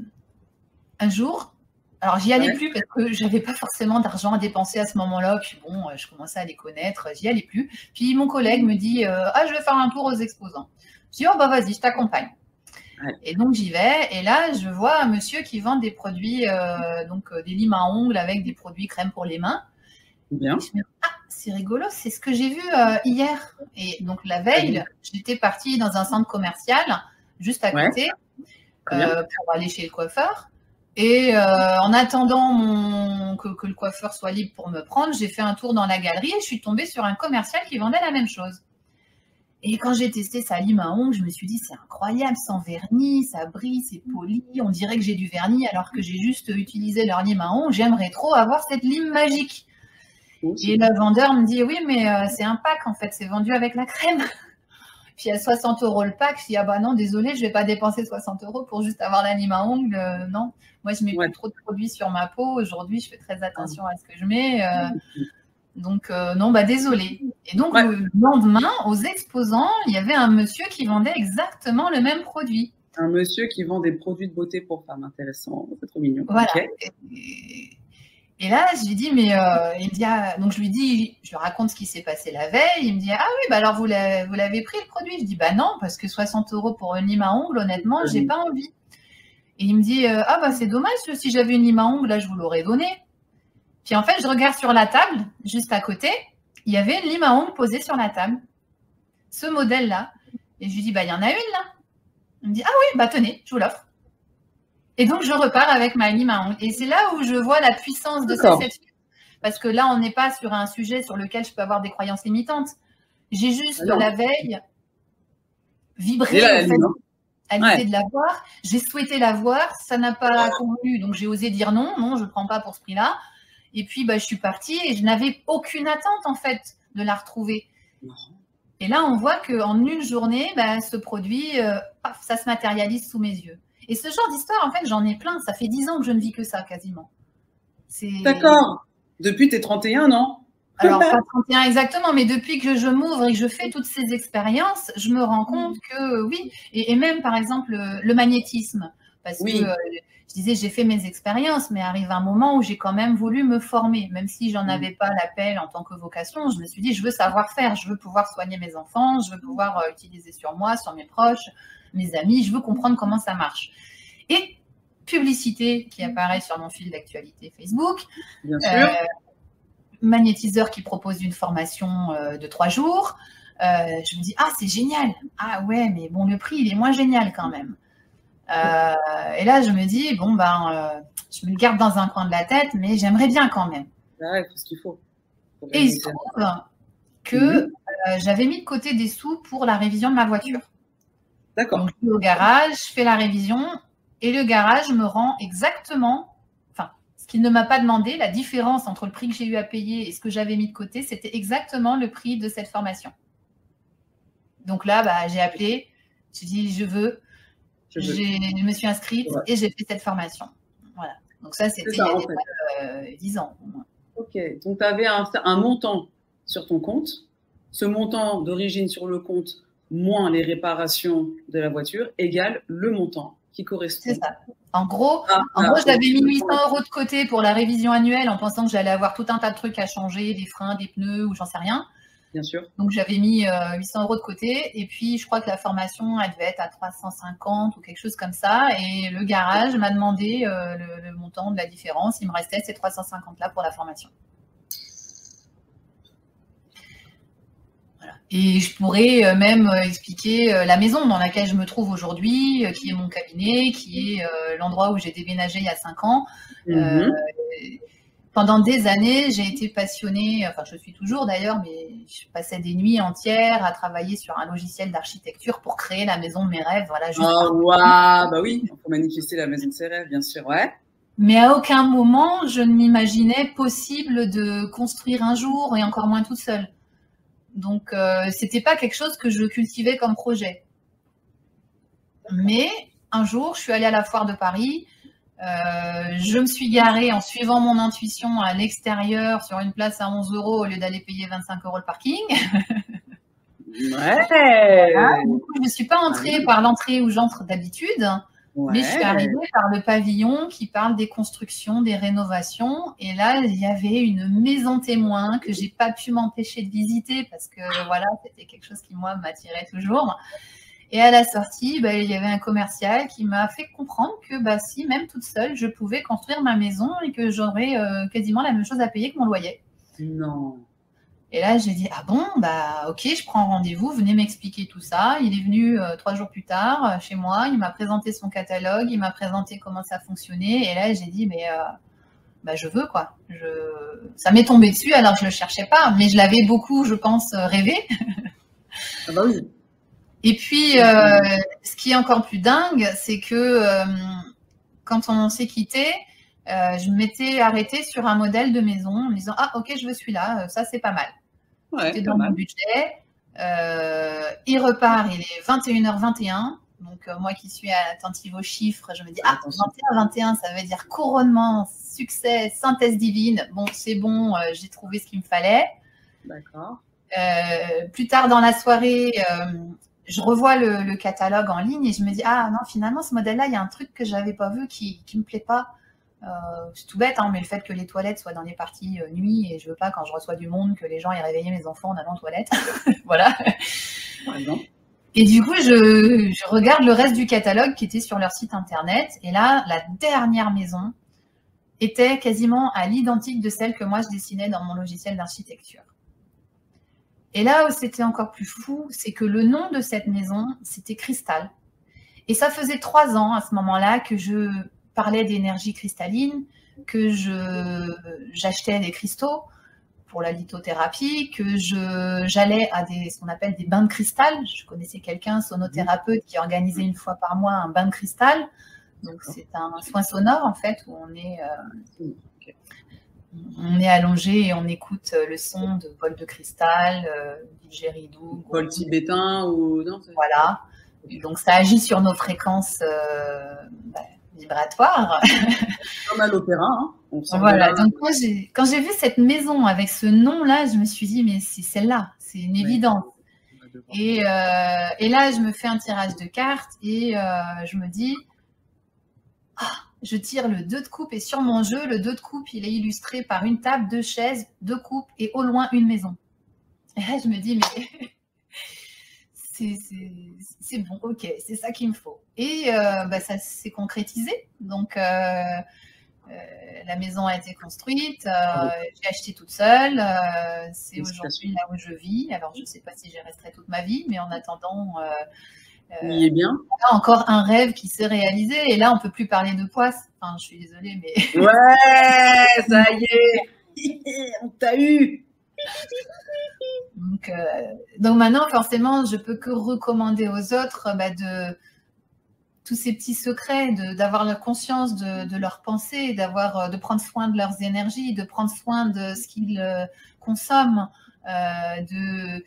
S2: un jour, alors j'y allais plus parce que j'avais pas forcément d'argent à dépenser à ce moment-là. Puis bon, je commençais à les connaître, j'y allais plus. Puis mon collègue me dit je vais faire un tour aux exposants. Je dis vas-y, je t'accompagne. Ouais. Et donc j'y vais et là je vois un monsieur qui vend des produits, des limes à ongles avec des produits crème pour les mains.
S1: Bien.
S2: Et je me dis, c'est rigolo, c'est ce que j'ai vu hier. Et donc la veille, j'étais partie dans un centre commercial juste à côté pour aller chez le coiffeur. Et en attendant que le coiffeur soit libre pour me prendre, j'ai fait un tour dans la galerie et je suis tombée sur un commercial qui vendait la même chose. Et quand j'ai testé sa lime à ongles, je me suis dit, c'est incroyable, sans vernis, ça brille, c'est poli, on dirait que j'ai du vernis alors que j'ai juste utilisé leur lime à ongles. J'aimerais trop avoir cette lime magique. Et le vendeur me dit, oui, mais c'est un pack en fait, c'est vendu avec la crème. Puis à 60 € le pack, je dis, non, désolé, je ne vais pas dépenser 60 € pour juste avoir la lime à ongles. Non, moi, je mets plus trop de produits sur ma peau. Aujourd'hui, je fais très attention à ce que je mets. Donc, non, désolé. Et donc, le lendemain, aux exposants, il y avait un monsieur qui vendait exactement le même produit.
S1: Un monsieur qui vend des produits de beauté pour femmes. Intéressant, c'est trop mignon.
S2: Voilà. Okay. Et là, je lui dis, mais il me dit, donc je lui dis, je lui raconte ce qui s'est passé la veille. Il me dit, oui, alors vous l'avez pris le produit? Je dis, non, parce que 60 € pour une lime à ongles, honnêtement, j'ai pas envie. Et il me dit, c'est dommage, si j'avais une lime à ongles, là, je vous l'aurais donné. Puis en fait, je regarde sur la table, juste à côté, il y avait une lime à ongles posée sur la table. Ce modèle-là. Et je lui dis, il y en a une là. Il me dit, oui, tenez, je vous l'offre. Et donc, je repars avec ma lime à ongles. Et c'est là où je vois la puissance de ces 7 filtres. Parce que là, on n'est pas sur un sujet sur lequel je peux avoir des croyances limitantes. J'ai juste, la veille, vibré à l'idée de la voir. J'ai souhaité la voir. Ça n'a pas convenu. Donc, j'ai osé dire non, je ne prends pas pour ce prix-là. Et puis, je suis partie et je n'avais aucune attente, en fait, de la retrouver. Et là, on voit qu'en une journée, ce produit, ça se matérialise sous mes yeux. Et ce genre d'histoire, en fait, j'en ai plein. Ça fait 10 ans que je ne vis que ça, quasiment.
S1: D'accord. Depuis tes 31, non?
S2: Alors, pas 31 exactement, mais depuis que je m'ouvre et que je fais toutes ces expériences, je me rends compte que oui. Et même, par exemple, le magnétisme. Parce que je disais, j'ai fait mes expériences, mais arrive un moment où j'ai quand même voulu me former. Même si j'en avais pas l'appel en tant que vocation, je me suis dit, je veux savoir faire, je veux pouvoir soigner mes enfants, je veux pouvoir utiliser sur moi, sur mes proches, mes amis, je veux comprendre comment ça marche. Et publicité qui apparaît sur mon fil d'actualité Facebook.
S1: Bien sûr.
S2: Magnétiseur qui propose une formation de 3 jours. Je me dis, ah, c'est génial. Ah ouais, mais bon, le prix, il est moins génial quand même. Et là, je me dis, bon, je me le garde dans un coin de la tête, mais j'aimerais bien quand même.
S1: Ouais, tout ce qu'il faut.
S2: Et il se trouve que j'avais mis de côté des sous pour la révision de ma voiture.
S1: D'accord.
S2: Donc, je vais au garage, je fais la révision, et le garage me rend exactement, enfin, ce qu'il ne m'a pas demandé, la différence entre le prix que j'ai eu à payer et ce que j'avais mis de côté, c'était exactement le prix de cette formation. Donc là, j'ai appelé, j'ai dit, je me suis inscrite et j'ai fait cette formation. Voilà. Donc ça, c'était il y a 10 ans.
S1: Ok, donc tu avais un montant sur ton compte. Ce montant d'origine sur le compte, moins les réparations de la voiture, égale le montant qui correspond.
S2: C'est ça. En gros, j'avais mis 800 € de côté pour la révision annuelle en pensant que j'allais avoir tout un tas de trucs à changer, des freins, des pneus ou j'en sais rien.
S1: Bien sûr.
S2: Donc, j'avais mis 800 € de côté. Et puis, je crois que la formation, elle devait être à 350 ou quelque chose comme ça. Et le garage m'a demandé le montant de la différence. Il me restait ces 350 là pour la formation. Voilà. Et je pourrais même expliquer la maison dans laquelle je me trouve aujourd'hui, qui est mon cabinet, qui est l'endroit où j'ai déménagé il y a 5 ans. Pendant des années, j'ai été passionnée, enfin je suis toujours d'ailleurs, mais je passais des nuits entières à travailler sur un logiciel d'architecture pour créer la maison de mes rêves. Voilà,
S1: bah oui, il faut manifester la maison de ses rêves, bien sûr, ouais.
S2: Mais à aucun moment, je ne m'imaginais possible de construire un jour et encore moins toute seule. Donc, c'était pas quelque chose que je cultivais comme projet. Mais un jour, je suis allée à la foire de Paris. Je me suis garée en suivant mon intuition à l'extérieur sur une place à 11 € au lieu d'aller payer 25 € le parking.
S1: Ouais.
S2: Voilà. Du coup, je ne suis pas entrée par l'entrée où j'entre d'habitude, mais je suis arrivée par le pavillon qui parle des constructions, des rénovations. Et là, il y avait une maison témoin que j'ai pas pu m'empêcher de visiter parce que voilà, c'était quelque chose qui, moi, m'attirait toujours. Et à la sortie, il y avait un commercial qui m'a fait comprendre que si, même toute seule, je pouvais construire ma maison et que j'aurais quasiment la même chose à payer que mon loyer.
S1: Non.
S2: Et là, j'ai dit, ah bon, ok, je prends rendez-vous, venez m'expliquer tout ça. Il est venu 3 jours plus tard chez moi, il m'a présenté son catalogue, il m'a présenté comment ça fonctionnait. Et là, j'ai dit, je veux quoi. Ça m'est tombé dessus, alors je ne le cherchais pas, mais je l'avais beaucoup, je pense, rêvé.
S1: Ah bah oui.
S2: Et puis, ce qui est encore plus dingue, c'est que quand on s'est quitté, je m'étais arrêtée sur un modèle de maison en me disant, ah ok, je veux celui-là, ça c'est pas mal. C'était dans mon budget. Il repart, il est 21h21. Donc, moi qui suis attentive aux chiffres, je me dis, 21h21, ça veut dire couronnement, succès, synthèse divine. Bon, c'est bon, j'ai trouvé ce qu'il me fallait.
S1: D'accord.
S2: Plus tard dans la soirée, je revois le catalogue en ligne et je me dis, ah non, finalement, ce modèle-là, il y a un truc que je n'avais pas vu qui ne me plaît pas. C'est tout bête, mais le fait que les toilettes soient dans les parties nuit, et je veux pas, quand je reçois du monde, que les gens aient réveillé mes enfants en allant aux toilettes. Voilà. Et du coup, je regarde le reste du catalogue qui était sur leur site internet. Et là, la dernière maison était quasiment à l'identique de celle que moi, je dessinais dans mon logiciel d'architecture. Et là où c'était encore plus fou, c'est que le nom de cette maison, c'était Cristal. Et ça faisait 3 ans à ce moment-là que je parlais d'énergie cristalline, que j'achetais des cristaux pour la lithothérapie, que j'allais à ce qu'on appelle des bains de cristal. Je connaissais quelqu'un, sonothérapeute, qui organisait 1 fois par mois un bain de cristal. Donc, c'est un soin sonore, en fait, où on est allongé et on écoute le son de bols de cristal, didgeridoo.
S1: Bol tibétain ou... Non,
S2: voilà. Et donc, ça agit sur nos fréquences vibratoires.
S1: Comme à l'opéra. Hein.
S2: Voilà. Donc, moi, quand j'ai vu cette maison avec ce nom-là, je me suis dit, mais c'est celle-là. C'est une évidence. Et là, je me fais un tirage de cartes et je me dis, Je tire le 2 de coupe et sur mon jeu, le 2 de coupe, il est illustré par une table, 2 chaises, 2 coupes et au loin une maison. Et là, je me dis, mais c'est bon, ok, c'est ça qu'il me faut. Et ça s'est concrétisé. Donc, la maison a été construite, j'ai acheté toute seule. C'est aujourd'hui là où je vis. Alors, je ne sais pas si j'y resterai toute ma vie, mais en attendant...
S1: il est bien.
S2: Encore un rêve qui s'est réalisé. Et là, on ne peut plus parler de poisse. Enfin, je suis désolée, mais...
S1: Ouais, ça y est, on t'a eu.
S2: Donc maintenant, forcément, je peux que recommander aux autres de tous ces petits secrets, d'avoir la conscience de leurs pensées, de prendre soin de leurs énergies, de prendre soin de ce qu'ils consomment,
S1: des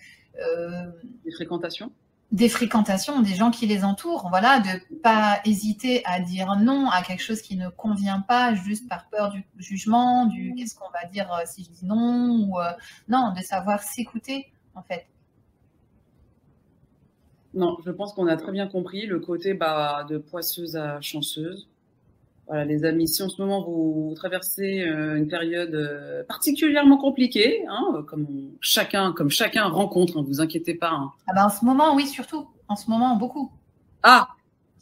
S1: fréquentations.
S2: Des fréquentations, des gens qui les entourent, voilà, de ne pas hésiter à dire non à quelque chose qui ne convient pas juste par peur du jugement, du qu'est-ce qu'on va dire si je dis non, ou non, de savoir s'écouter en fait.
S1: Non, je pense qu'on a très bien compris le côté de poisseuse à chanceuse. Voilà, les amis, si en ce moment vous traversez une période particulièrement compliquée, hein, comme chacun rencontre, hein, vous inquiétez pas. Hein.
S2: En ce moment, oui, surtout. En ce moment, beaucoup.
S1: Ah,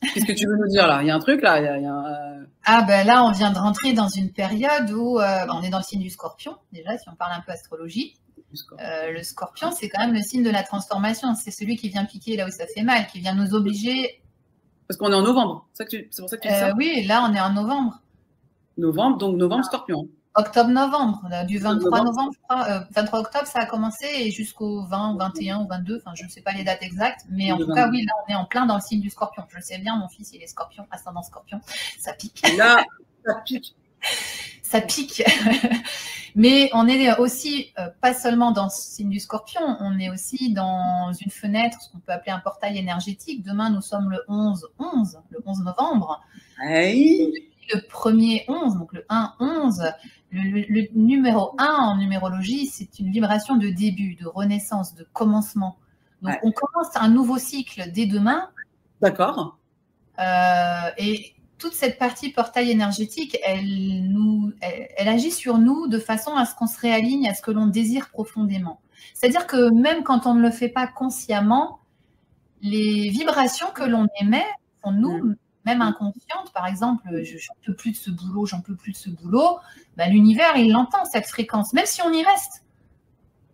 S1: qu'est-ce que tu veux nous dire là? Il y a un truc là,
S2: là, on vient de rentrer dans une période où on est dans le signe du Scorpion. Déjà, si on parle un peu astrologie. Le Scorpion, c'est quand même le signe de la transformation. C'est celui qui vient piquer là où ça fait mal, qui vient nous obliger...
S1: Parce qu'on est en novembre, c'est pour ça que tu dis ça?
S2: Oui, là, on est en novembre.
S1: Novembre, donc novembre, Scorpion.
S2: Octobre-novembre, du 23 novembre, je crois. 23 octobre, ça a commencé et jusqu'au 20 ou 21 ou 22, enfin, je ne sais pas les dates exactes. Mais en tout cas, oui, là, on est en plein dans le signe du Scorpion. Je le sais bien, mon fils, il est Scorpion, ascendant Scorpion. Ça pique.
S1: Là, ça pique.
S2: Ça pique. Mais on est aussi, pas seulement dans le signe du Scorpion, on est aussi dans une fenêtre, ce qu'on peut appeler un portail énergétique. Demain, nous sommes le 11 novembre.
S1: Hey.
S2: Le premier 11, donc le 1-11, le numéro 1 en numérologie, c'est une vibration de début, de renaissance, de commencement. Donc, on commence un nouveau cycle dès demain.
S1: D'accord.
S2: Et toute cette partie portail énergétique, elle agit sur nous de façon à ce qu'on se réaligne à ce que l'on désire profondément. C'est-à-dire que même quand on ne le fait pas consciemment, les vibrations que l'on émet sont nous, même inconscientes. Par exemple, j'en peux plus de ce boulot, j'en peux plus de ce boulot. L'univers, il entend cette fréquence, même si on y reste.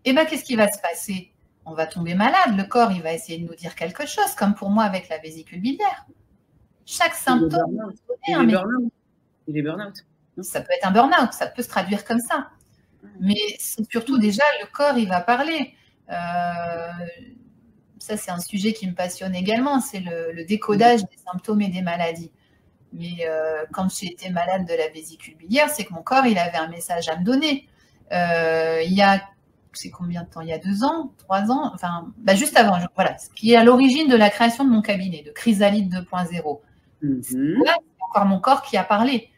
S2: Et qu'est-ce qui va se passer? On va tomber malade. Le corps, il va essayer de nous dire quelque chose, comme pour moi avec la vésicule biliaire. Chaque symptôme.
S1: Il est burn-out.
S2: Ça peut être un burn-out, ça peut se traduire comme ça. Mais surtout, déjà, le corps, il va parler. Ça, c'est un sujet qui me passionne également, c'est le décodage des symptômes et des maladies. Mais quand j'ai été malade de la vésicule biliaire, c'est que mon corps, il avait un message à me donner. C'est combien de temps? Il y a 2 ans, 3 ans, enfin, juste avant, voilà, ce qui est à l'origine de la création de mon cabinet, de Chrysalide 2.0. C'est encore mon corps qui a parlé.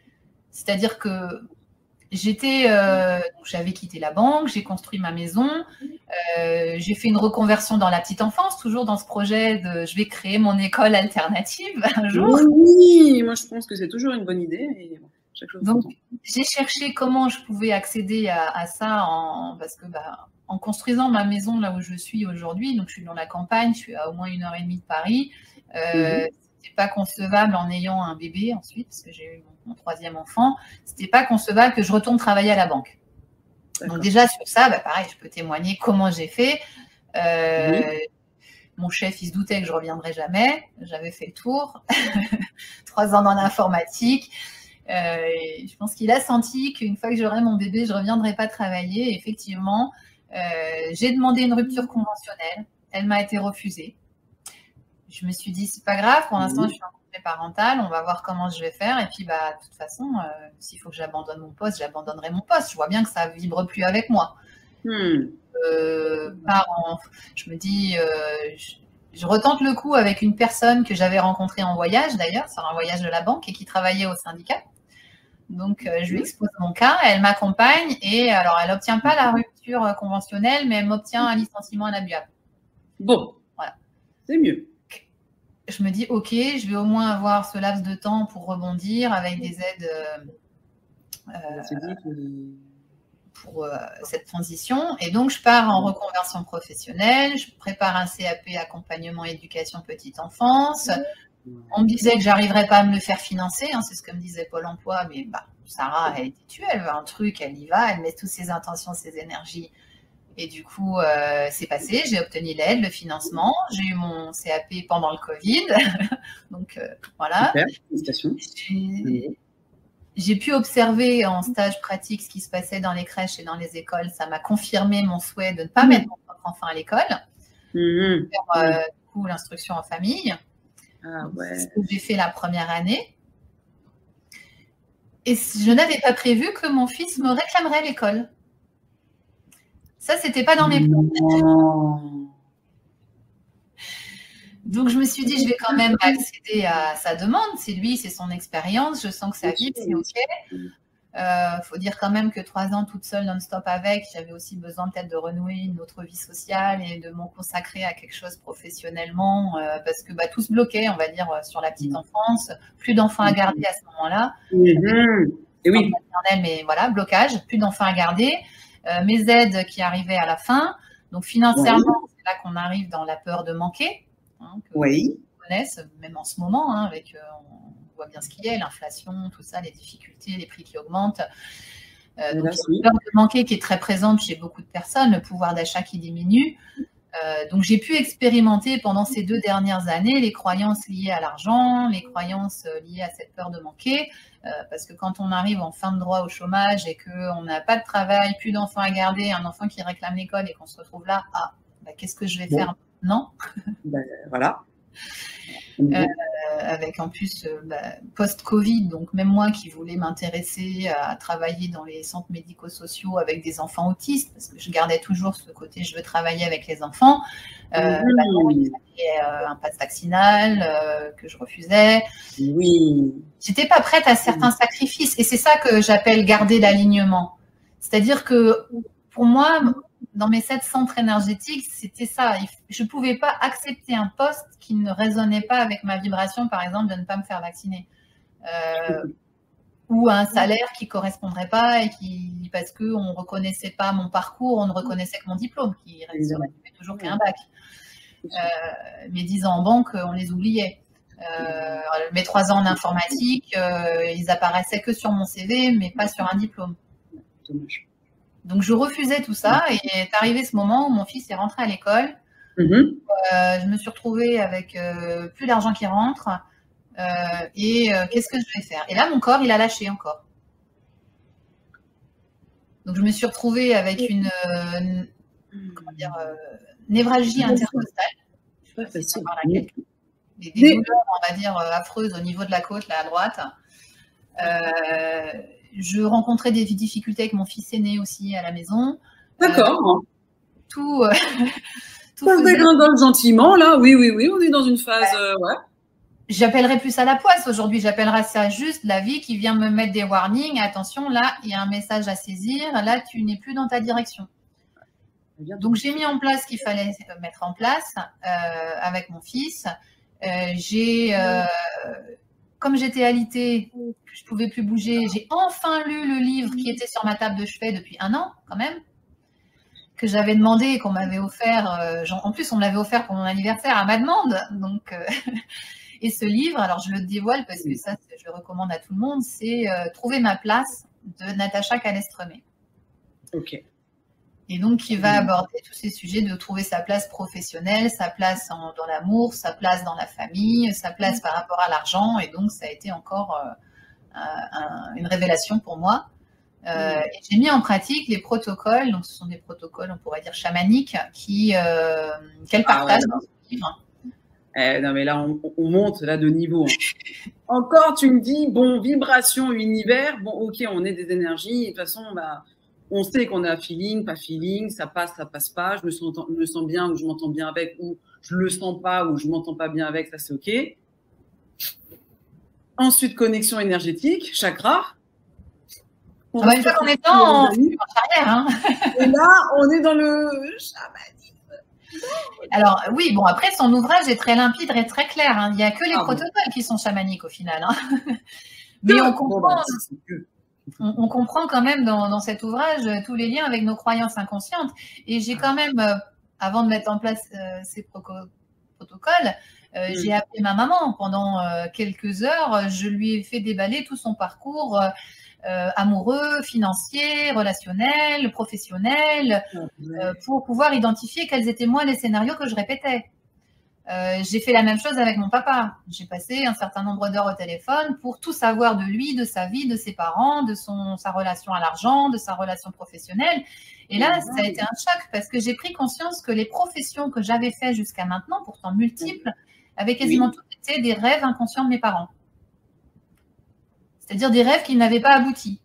S2: C'est-à-dire que j'avais quitté la banque, j'ai construit ma maison, j'ai fait une reconversion dans la petite enfance, toujours dans ce projet de je vais créer mon école alternative un jour.
S1: Oui, moi je pense que c'est toujours une bonne idée. Et chaque chose.
S2: Donc j'ai cherché comment je pouvais accéder à ça parce que en construisant ma maison là où je suis aujourd'hui, donc je suis dans la campagne, je suis à au moins 1h30 de Paris. C'était pas concevable en ayant un bébé ensuite, parce que j'ai eu mon 3e enfant, c'était pas concevable que je retourne travailler à la banque. Donc déjà sur ça, pareil, je peux témoigner comment j'ai fait. Mon chef, il se doutait que je reviendrais jamais. J'avais fait le tour. 3 ans dans l'informatique. Je pense qu'il a senti qu'une fois que j'aurai mon bébé, je ne reviendrai pas travailler. Et effectivement, j'ai demandé une rupture conventionnelle. Elle m'a été refusée. Je me suis dit, c'est pas grave, pour l'instant, je suis en congé parental, on va voir comment je vais faire. Et puis, de toute façon, s'il faut que j'abandonne mon poste, j'abandonnerai mon poste. Je vois bien que ça ne vibre plus avec moi. Je me dis, je retente le coup avec une personne que j'avais rencontrée en voyage, d'ailleurs, sur un voyage de la banque et qui travaillait au syndicat. Donc, je lui expose mon cas, elle m'accompagne et alors, elle n'obtient pas la rupture conventionnelle, mais elle m'obtient un licenciement inabuyable.
S1: Bon, voilà. C'est mieux.
S2: je me dis, ok, je vais au moins avoir ce laps de temps pour rebondir avec des aides pour cette transition. Et donc, je pars en reconversion professionnelle, je prépare un CAP accompagnement éducation petite enfance. On me disait que j'arriverais pas à me le faire financer, hein, c'est ce que me disait Pôle emploi, mais bah, Sarah, elle est têtue, elle veut un truc, elle y va, elle met toutes ses intentions, ses énergies. Et du coup, c'est passé, j'ai obtenu l'aide, le financement, j'ai eu mon CAP pendant le Covid. Donc, voilà.
S1: Super, félicitations.
S2: J'ai pu observer en stage pratique ce qui se passait dans les crèches et dans les écoles. Ça m'a confirmé mon souhait de ne pas mettre mon propre enfant à l'école. Faire, du coup, l'instruction en famille. C'est ce que j'ai fait la première année. Et je n'avais pas prévu que mon fils me réclamerait l'école. Ça, c'était pas dans mes plans. Donc, je me suis dit, je vais quand même accéder à sa demande. C'est lui, c'est son expérience. Je sens que ça vibre, c'est OK. Faut dire quand même que 3 ans toute seule non-stop avec, j'avais aussi besoin peut-être de renouer une autre vie sociale et de m'en consacrer à quelque chose professionnellement parce que tout se bloquait, on va dire, sur la petite enfance. Plus d'enfants à garder à ce moment-là.
S1: Et oui.
S2: Mais voilà, blocage, plus d'enfants à garder. Mes aides qui arrivaient à la fin. Donc, financièrement, c'est là qu'on arrive dans la peur de manquer. Que on connaisse, même en ce moment, avec, on voit bien ce qu'il y a, l'inflation, tout ça, les difficultés, les prix qui augmentent. Donc, il y a une peur de manquer qui est très présente chez beaucoup de personnes, le pouvoir d'achat qui diminue. Donc, j'ai pu expérimenter pendant ces 2 dernières années les croyances liées à l'argent, les croyances liées à cette peur de manquer, parce que quand on arrive en fin de droit au chômage et qu'on n'a pas de travail, plus d'enfants à garder, un enfant qui réclame l'école et qu'on se retrouve là, qu'est-ce que je vais faire maintenant?
S1: Voilà.
S2: Avec en plus post-Covid, donc même moi qui voulais m'intéresser à travailler dans les centres médico-sociaux avec des enfants autistes, parce que je gardais toujours ce côté je veux travailler avec les enfants, il fallait un pass vaccinal que je refusais. J'étais pas prête à certains sacrifices et c'est ça que j'appelle garder l'alignement. C'est-à-dire que pour moi, dans mes 7 centres énergétiques, c'était ça. Je ne pouvais pas accepter un poste qui ne résonnait pas avec ma vibration, par exemple, de ne pas me faire vacciner. Ou un salaire qui ne correspondrait pas et parce qu'on ne reconnaissait pas mon parcours, on ne reconnaissait que mon diplôme, qui résumait toujours qu'un bac. Mes 10 ans en banque, on les oubliait. Mes 3 ans en informatique, ils apparaissaient que sur mon CV, mais pas sur un diplôme.
S1: Dommage.
S2: Donc, je refusais tout ça et est arrivé ce moment où mon fils est rentré à l'école. Je me suis retrouvée avec plus d'argent qui rentre qu'est-ce que je vais faire? Et là, mon corps, il a lâché encore. Donc, je me suis retrouvée avec une névralgie intercostale. Des douleurs, on va dire, affreuses au niveau de la côte, là, à droite. Je rencontrais des difficultés avec mon fils aîné aussi à la maison.
S1: D'accord.
S2: Tout
S1: ça se dégringole gentiment, là. Oui, on est dans une phase...
S2: J'appellerais plus à la poisse aujourd'hui. J'appellerais ça juste la vie qui vient me mettre des warnings. Attention, là, il y a un message à saisir. Là, tu n'es plus dans ta direction. Donc, j'ai mis en place ce qu'il fallait mettre en place avec mon fils. Comme j'étais alitée, je ne pouvais plus bouger, j'ai enfin lu le livre qui était sur ma table de chevet depuis 1 an, quand même, que j'avais demandé et qu'on m'avait offert. En plus, on me l'avait offert pour mon anniversaire à ma demande. Donc, et ce livre, alors je le dévoile parce que ça, je le recommande à tout le monde, c'est Trouver ma place de Natacha Calestremet.
S1: Ok.
S2: Et donc, qui va aborder tous ces sujets de trouver sa place professionnelle, sa place dans l'amour, sa place dans la famille, sa place par rapport à l'argent. Et donc, ça a été encore une révélation pour moi. Et j'ai mis en pratique les protocoles. Donc, ce sont des protocoles, on pourrait dire chamaniques, qu'elle partage dans ce livre.
S1: Non, mais là, on monte là de niveau. Encore, tu me dis, bon, vibration, univers. Bon, ok, on est des énergies. Et de toute façon, on sait qu'on a feeling, pas feeling, ça passe pas, je me sens bien ou je m'entends bien avec, ou je le sens pas ou je m'entends pas bien avec, ça c'est ok. Ensuite, connexion énergétique, chakra.
S2: Une fois qu'on est dedans, on fait marche arrière.
S1: Et là, on est dans le chamanisme.
S2: Alors, oui, bon, après, son ouvrage est très limpide et très clair. Hein. Il n'y a que les protocoles qui sont chamaniques au final. Hein. Mais on comprend quand même dans cet ouvrage tous les liens avec nos croyances inconscientes. Et j'ai quand même, avant de mettre en place ces protocoles, j'ai appelé ma maman pendant quelques heures. Je lui ai fait déballer tout son parcours amoureux, financier, relationnel, professionnel, pour pouvoir identifier quels étaient moi les scénarios que je répétais. J'ai fait la même chose avec mon papa. J'ai passé un certain nombre d'heures au téléphone pour tout savoir de lui, de sa vie, de ses parents, de sa relation à l'argent, de sa relation professionnelle. Et là, ça a été un choc parce que j'ai pris conscience que les professions que j'avais faites jusqu'à maintenant, pourtant multiples, avaient quasiment toutes été des rêves inconscients de mes parents. C'est-à-dire des rêves qui n'avaient pas abouti.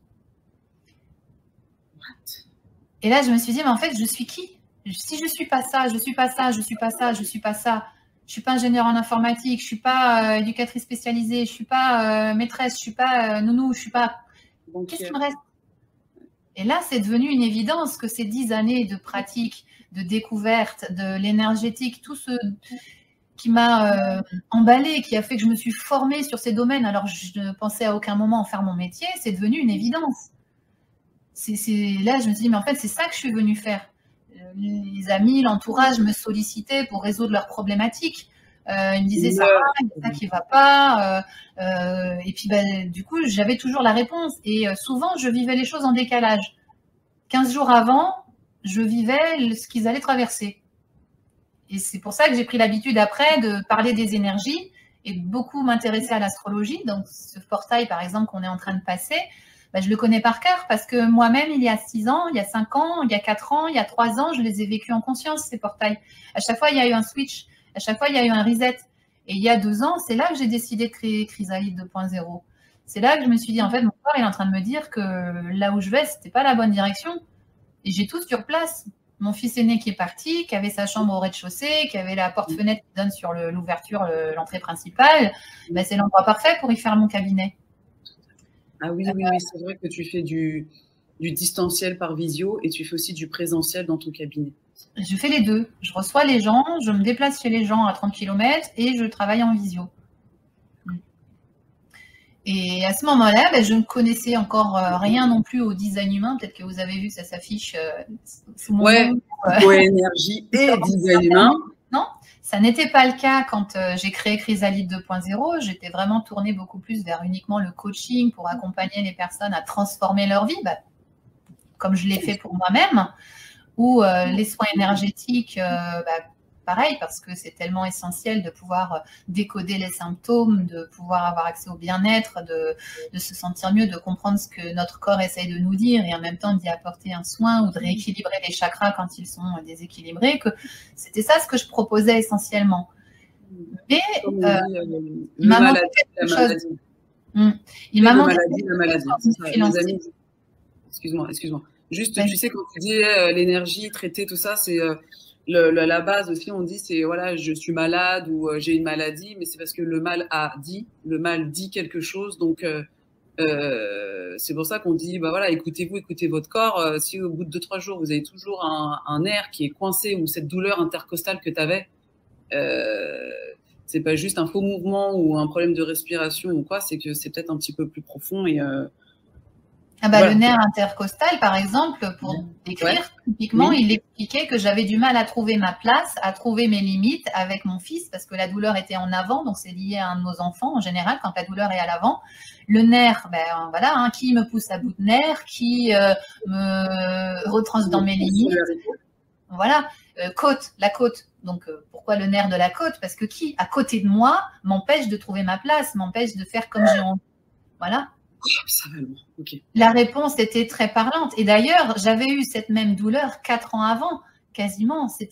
S2: Et là, je me suis dit, mais en fait, je suis qui? Si je ne suis pas ça, je ne suis pas ça, je ne suis pas ça, je ne suis pas ça. Je ne suis pas ingénieure en informatique, je ne suis pas éducatrice spécialisée, je ne suis pas maîtresse, je ne suis pas nounou, je ne suis pas... Qu'est-ce qui me reste? Et là, c'est devenu une évidence que ces 10 années de pratique, de découverte, de l'énergétique, tout ce qui m'a emballée, qui a fait que je me suis formée sur ces domaines, alors je ne pensais à aucun moment en faire mon métier, c'est devenu une évidence. Là, je me dis, mais en fait, c'est ça que je suis venue faire. Les amis, l'entourage me sollicitaient pour résoudre leurs problématiques. Ils me disaient, Sarah, il y a ça qui ne va pas. Et puis, du coup, j'avais toujours la réponse. Et souvent, je vivais les choses en décalage. 15 jours avant, je vivais ce qu'ils allaient traverser. Et c'est pour ça que j'ai pris l'habitude après de parler des énergies et de beaucoup m'intéresser à l'astrologie. Donc, ce portail, par exemple, qu'on est en train de passer, je le connais par cœur parce que moi-même, il y a 6 ans, il y a 5 ans, il y a 4 ans, il y a 3 ans, je les ai vécus en conscience, ces portails. À chaque fois, il y a eu un switch. À chaque fois, il y a eu un reset. Et il y a 2 ans, c'est là que j'ai décidé de créer Chrysalide 2.0. C'est là que je me suis dit, en fait, mon corps est en train de me dire que là où je vais, ce n'était pas la bonne direction. Et j'ai tout sur place. Mon fils aîné qui est parti, qui avait sa chambre au rez-de-chaussée, qui avait la porte-fenêtre qui donne sur l'ouverture, l'entrée principale, c'est l'endroit parfait pour y faire mon cabinet.
S1: Ah oui, c'est vrai que tu fais du distanciel par visio et tu fais aussi du présentiel dans ton cabinet.
S2: Je fais les deux. Je reçois les gens, je me déplace chez les gens à 30 km et je travaille en visio. Et à ce moment-là, je ne connaissais encore rien non plus au design humain. Peut-être que vous avez vu, ça s'affiche sous mon nom.
S1: Énergie et design humain.
S2: Non, ça n'était pas le cas quand j'ai créé Chrysalide 2.0. J'étais vraiment tournée beaucoup plus vers uniquement le coaching pour accompagner les personnes à transformer leur vie, comme je l'ai fait pour moi-même, ou les soins énergétiques, pareil, parce que c'est tellement essentiel de pouvoir décoder les symptômes, de pouvoir avoir accès au bien-être, de se sentir mieux, de comprendre ce que notre corps essaye de nous dire et en même temps d'y apporter un soin ou de rééquilibrer les chakras quand ils sont déséquilibrés, que c'était ça ce que je proposais essentiellement. Mais il m'a manqué quelque chose. Il m'a manqué
S1: quelque chose. Excuse-moi. Juste, tu sais, quand tu dis l'énergie, traiter, tout ça, c'est... la base aussi, on dit, c'est voilà, je suis malade ou j'ai une maladie, mais c'est parce que le mal dit quelque chose. Donc, c'est pour ça qu'on dit, voilà, écoutez votre corps. Si au bout de 2-3 jours, vous avez toujours un nerf qui est coincé ou cette douleur intercostale que tu avais, c'est pas juste un faux mouvement ou un problème de respiration ou quoi, c'est que c'est peut-être un petit peu plus profond et
S2: le nerf intercostal, par exemple, pour décrire, typiquement, il expliquait que j'avais du mal à trouver ma place, à trouver mes limites avec mon fils, parce que la douleur était en avant, donc c'est lié à un de nos enfants en général, quand la douleur est à l'avant. Le nerf, qui me pousse à bout de nerf, qui me retranche dans mes limites. Voilà, la côte. Donc, pourquoi le nerf de la côte? Parce que qui, à côté de moi, m'empêche de trouver ma place, m'empêche de faire comme j'ai envie. Voilà.
S1: Okay.
S2: La réponse était très parlante. Et d'ailleurs, j'avais eu cette même douleur 4 ans avant, quasiment. Ça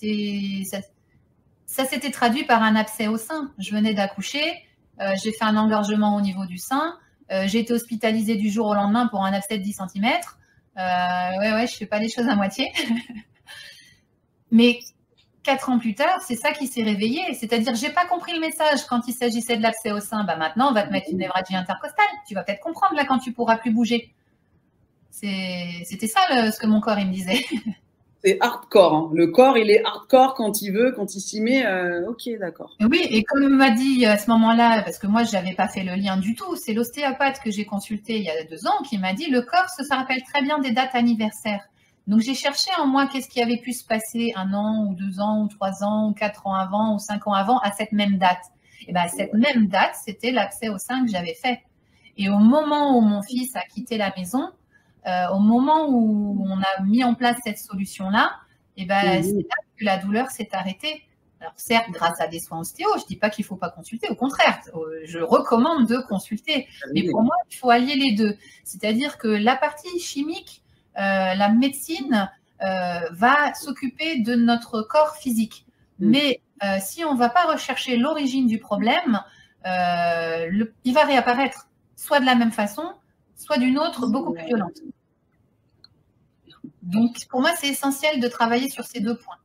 S2: s'était traduit par un abcès au sein. Je venais d'accoucher, j'ai fait un engorgement au niveau du sein, j'ai été hospitalisée du jour au lendemain pour un abcès de 10 cm. Je ne fais pas les choses à moitié. Mais 4 ans plus tard, c'est ça qui s'est réveillé. C'est-à-dire, j'ai pas compris le message quand il s'agissait de l'abcès au sein. Maintenant, on va te mettre une névralgie intercostale. Tu vas peut-être comprendre là quand tu pourras plus bouger. C'était ça ce que mon corps il me disait.
S1: C'est hardcore. Hein. Le corps, il est hardcore quand il veut, quand il s'y met. Ok, d'accord.
S2: Oui, et comme m'a dit à ce moment-là, parce que moi, je n'avais pas fait le lien du tout, c'est l'ostéopathe que j'ai consulté il y a 2 ans qui m'a dit le corps, ça rappelle très bien des dates anniversaires. Donc, j'ai cherché en moi qu'est-ce qui avait pu se passer 1 an, ou 2 ans, ou 3 ans, ou 4 ans avant, ou 5 ans avant, à cette même date. Et bien, cette même date, c'était l'accès au sein que j'avais fait. Et au moment où mon fils a quitté la maison, au moment où on a mis en place cette solution-là, et ben, c'est là que la douleur s'est arrêtée. Alors certes, grâce à des soins ostéo, je ne dis pas qu'il ne faut pas consulter, au contraire, je recommande de consulter. Mais pour moi, il faut allier les deux. C'est-à-dire que la partie chimique, la médecine va s'occuper de notre corps physique. Mais si on ne va pas rechercher l'origine du problème, il va réapparaître, soit de la même façon, soit d'une autre beaucoup plus violente. Donc, pour moi, c'est essentiel de travailler sur ces 2 points.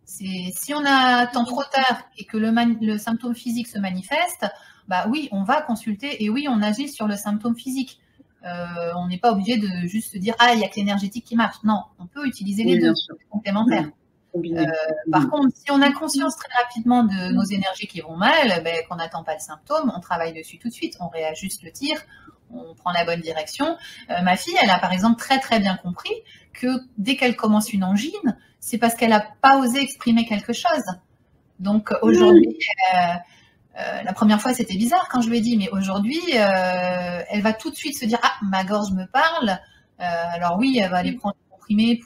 S2: Si on attend trop tard et que le symptôme physique se manifeste, bah oui, on va consulter et oui, on agit sur le symptôme physique. On n'est pas obligé de juste se dire « Ah, il n'y a que l'énergétique qui marche ». Non, on peut utiliser les deux, complémentaires. Par contre, si on a conscience très rapidement de nos énergies qui vont mal, ben, qu'on n'attend pas le symptôme, on travaille dessus tout de suite, on réajuste le tir, on prend la bonne direction. Ma fille, elle a par exemple très très bien compris que dès qu'elle commence une angine, c'est parce qu'elle n'a pas osé exprimer quelque chose. Donc aujourd'hui, la première fois c'était bizarre quand je lui ai dit, mais aujourd'hui, elle va tout de suite se dire « Ah, ma gorge me parle ». Alors oui, elle va aller prendre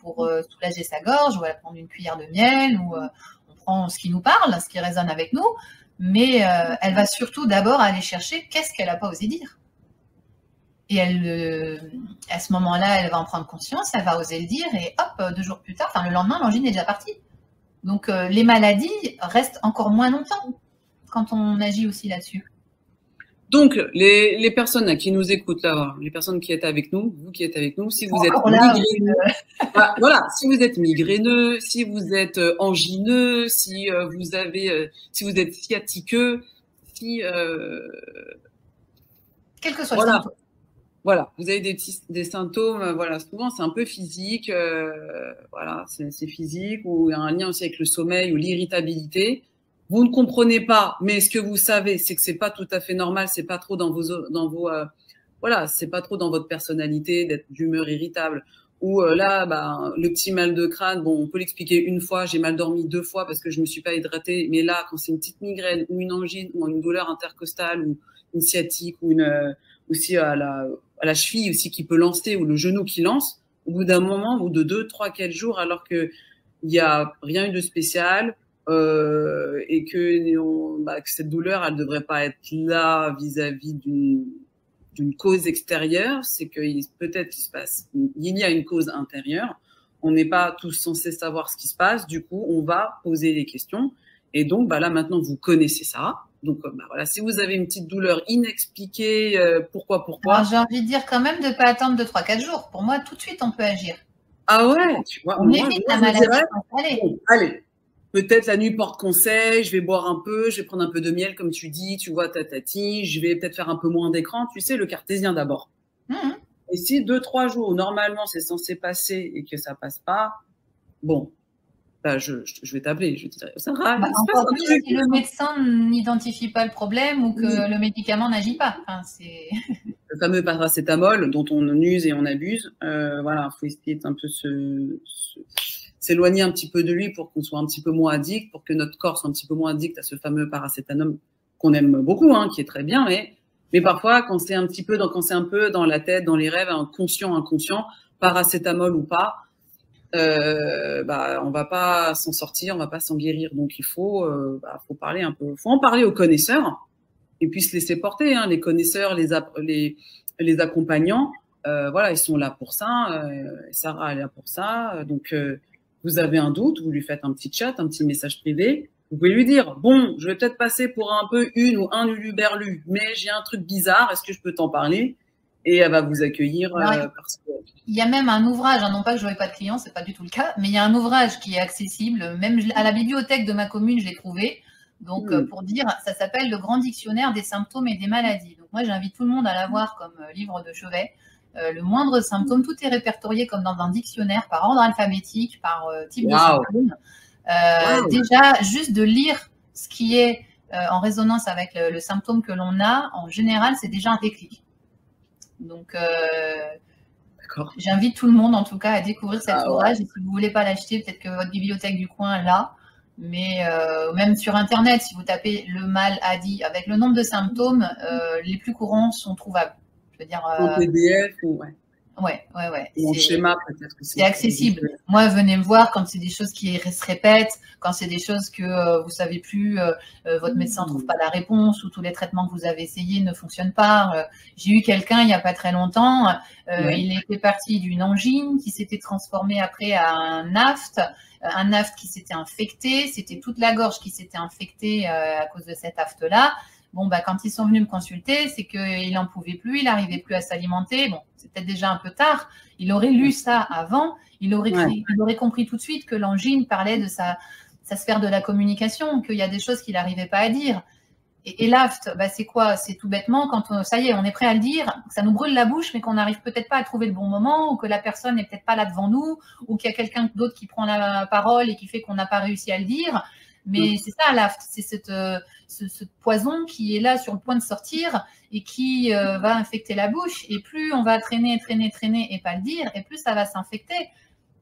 S2: pour soulager sa gorge, ou elle va prendre une cuillère de miel, ou on prend ce qui nous parle, ce qui résonne avec nous, mais elle va surtout d'abord aller chercher qu'est-ce qu'elle n'a pas osé dire. Et à ce moment-là, elle va en prendre conscience, elle va oser le dire, et hop, 2 jours plus tard, enfin le lendemain, l'angine est déjà partie. Donc les maladies restent encore moins longtemps quand on agit aussi là-dessus.
S1: Donc, les personnes qui nous écoutent là, les personnes qui êtes avec nous, vous qui êtes avec nous, si vous êtes migraineux, voilà, si vous êtes migraineux, si vous êtes angineux, si vous êtes sciatiqueux,
S2: quel que soit le symptôme.
S1: Voilà, vous avez des symptômes, voilà, souvent c'est un peu physique, voilà, c'est physique, ou il y a un lien aussi avec le sommeil ou l'irritabilité. Vous ne comprenez pas, mais ce que vous savez, c'est que c'est pas tout à fait normal, c'est pas trop dans vos voilà, c'est pas trop dans votre personnalité d'être d'humeur irritable. Ou là, bah, le petit mal de crâne, bon, on peut l'expliquer une fois, j'ai mal dormi 2 fois parce que je me suis pas hydratée, mais là, quand c'est une petite migraine ou une angine ou une douleur intercostale ou une sciatique ou aussi à la cheville aussi qui peut lancer ou le genou qui lance, au bout d'un moment, ou de 2, 3, 4 jours, alors que il y a rien eu de spécial, et que cette douleur, elle devrait pas être là vis-à-vis d'une cause extérieure, c'est que peut-être il y a une cause intérieure. On n'est pas tous censés savoir ce qui se passe. Du coup, on va poser des questions. Et donc, bah là, maintenant, vous connaissez ça. Donc, bah voilà, si vous avez une petite douleur inexpliquée, pourquoi
S2: j'ai envie de dire quand même de ne pas attendre 2, 3, 4 jours. Pour moi, tout de suite, on peut agir.
S1: Ah ouais, tu vois.
S2: On évite la maladie.
S1: Allez. Peut-être la nuit porte conseil, je vais boire un peu, je vais prendre un peu de miel, comme tu dis, tu vois, tatati, je vais peut-être faire un peu moins d'écran, tu sais, le cartésien d'abord. Et si 2, 3 jours, normalement, c'est censé passer et que ça passe pas, bon, bah, je vais t'appeler, je te dirai, Sarah,
S2: encore plus si le médecin n'identifie pas le problème ou que le médicament n'agit pas. Enfin, c'est
S1: le fameux paracétamol dont on use et on abuse, voilà, il faut essayer d'un peu s'éloigner un petit peu de lui pour qu'on soit un petit peu moins addict, pour que notre corps soit un petit peu moins addict à ce fameux paracétamol qu'on aime beaucoup, hein, qui est très bien, mais parfois quand c'est un peu dans la tête, dans les rêves, inconscient, paracétamol ou pas, on va pas s'en sortir, on va pas s'en guérir. Donc il faut parler un peu, faut en parler aux connaisseurs et puis se laisser porter, hein, les connaisseurs, les accompagnants, voilà, ils sont là pour ça, Sarah est là pour ça, donc vous avez un doute, vous lui faites un petit chat, un petit message privé. Vous pouvez lui dire, bon, je vais peut-être passer pour un peu une ou un uluberlu, mais j'ai un truc bizarre, est-ce que je peux t'en parler? Et elle va vous accueillir. Parce que...
S2: Il y a même un ouvrage, non pas que je n'aurai pas de clients, c'est pas du tout le cas, mais il y a un ouvrage qui est accessible, même à la bibliothèque de ma commune, je l'ai trouvé. Donc, pour dire, ça s'appelle Le Grand Dictionnaire des symptômes et des maladies. Donc, moi, j'invite tout le monde à l'avoir comme livre de chevet. le moindre symptôme, tout est répertorié comme dans un dictionnaire par ordre alphabétique, par type de symptôme. Déjà, juste de lire ce qui est en résonance avec le symptôme que l'on a, en général, c'est déjà un déclic. Donc, j'invite tout le monde, en tout cas, à découvrir cet ouvrage. Et si vous ne voulez pas l'acheter, peut-être que votre bibliothèque du coin l'a. Mais même sur Internet, si vous tapez le mal a dit avec le nombre de symptômes, les plus courants sont trouvables. Je veux dire,
S1: en PDF ou
S2: ouais.
S1: Ou en schéma, peut-être que
S2: c'est accessible. Moi, venez me voir quand c'est des choses qui se répètent, quand c'est des choses que vous savez plus, votre médecin ne trouve pas la réponse, ou tous les traitements que vous avez essayés ne fonctionnent pas. J'ai eu quelqu'un il n'y a pas très longtemps, il était parti d'une angine qui s'était transformée après à un aft qui s'était infecté, c'était toute la gorge qui s'était infectée à cause de cet aft-là. Bon, bah, quand ils sont venus me consulter, c'est qu'il n'en pouvait plus, il n'arrivait plus à s'alimenter. Bon, c'est peut-être déjà un peu tard. Il aurait lu ça avant, il aurait compris tout de suite que l'angine parlait de sa sphère de la communication, qu'il y a des choses qu'il n'arrivait pas à dire. Et l'aft, bah, c'est quoi? C'est tout bêtement quand ça y est, on est prêt à le dire, ça nous brûle la bouche, mais qu'on n'arrive peut-être pas à trouver le bon moment, ou que la personne n'est peut-être pas là devant nous, ou qu'il y a quelqu'un d'autre qui prend la parole et qui fait qu'on n'a pas réussi à le dire. Mais c'est ça, l'aft, c'est ce poison qui est là sur le point de sortir et qui va infecter la bouche. Et plus on va traîner et pas le dire, et plus ça va s'infecter.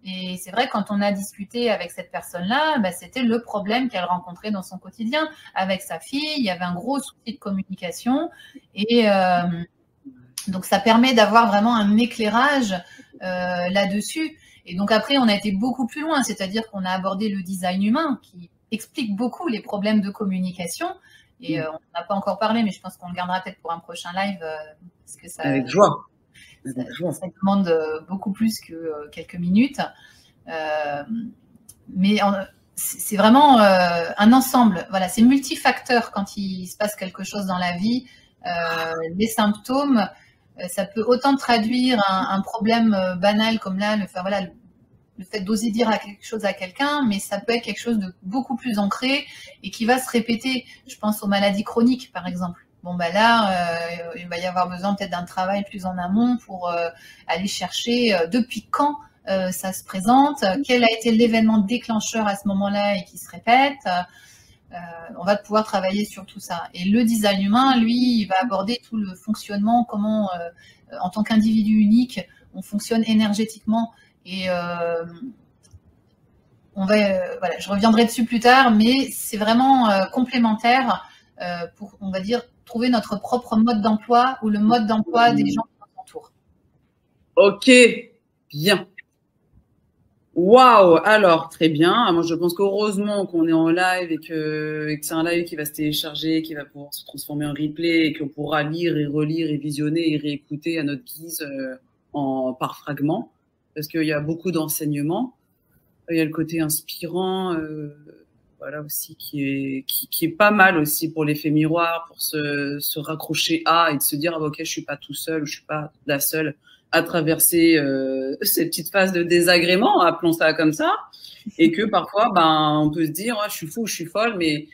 S2: Et c'est vrai, quand on a discuté avec cette personne-là, bah, c'était le problème qu'elle rencontrait dans son quotidien. Avec sa fille, il y avait un gros souci de communication. Et donc, ça permet d'avoir vraiment un éclairage là-dessus. Et donc, après, on a été beaucoup plus loin, c'est-à-dire qu'on a abordé le design humain qui explique beaucoup les problèmes de communication. Et on n'a pas encore parlé, mais je pense qu'on le gardera peut-être pour un prochain live. Parce que ça,
S1: avec joie.
S2: Ça demande beaucoup plus que quelques minutes. Mais c'est vraiment un ensemble. Voilà, c'est multifacteur quand il se passe quelque chose dans la vie. Les symptômes, ça peut autant traduire un problème banal comme là, le fait d'oser dire quelque chose à quelqu'un, mais ça peut être quelque chose de beaucoup plus ancré et qui va se répéter. Je pense aux maladies chroniques, par exemple. Bon, bah là, il va y avoir besoin peut-être d'un travail plus en amont pour aller chercher depuis quand ça se présente, quel a été l'événement déclencheur à ce moment-là et qui se répète. On va pouvoir travailler sur tout ça. Et le design humain, lui, il va aborder tout le fonctionnement, comment, en tant qu'individu unique, on fonctionne énergétiquement. Et voilà, je reviendrai dessus plus tard, mais c'est vraiment complémentaire pour, on va dire, trouver notre propre mode d'emploi ou le mode d'emploi des gens qui nous entourent.
S1: Ok, bien. Waouh, alors très bien. Moi, je pense qu'heureusement qu'on est en live et que c'est un live qui va se télécharger, qui va pouvoir se transformer en replay et qu'on pourra lire et relire et visionner et réécouter à notre guise par fragments, parce qu'il y a beaucoup d'enseignements. Il y a le côté inspirant, voilà aussi qui est pas mal aussi pour l'effet miroir, pour se raccrocher à et de se dire ah, ok, je suis pas tout seul, je suis pas la seule à traverser cette petite phase de désagrément, appelons ça comme ça, et que parfois on peut se dire je suis fou, je suis folle, mais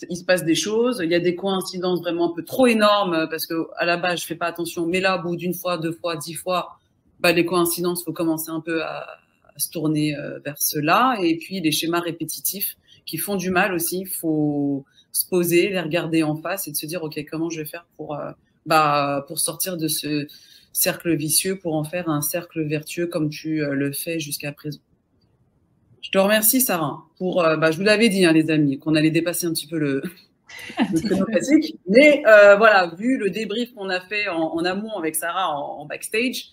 S1: il se passe des choses, il y a des coïncidences vraiment un peu trop énormes parce que à la base je fais pas attention, mais là au bout d'une fois, 2 fois, 10 fois, les coïncidences, faut commencer un peu à se tourner vers cela. Et puis les schémas répétitifs qui font du mal aussi, il faut se poser, les regarder en face et de se dire ok, comment je vais faire pour sortir de ce cercle vicieux, pour en faire un cercle vertueux comme tu le fais jusqu'à présent. Je te remercie Sarah pour je vous l'avais dit les amis qu'on allait dépasser un petit peu le créneau classique, mais voilà, vu le débrief qu'on a fait en amont avec Sarah en backstage,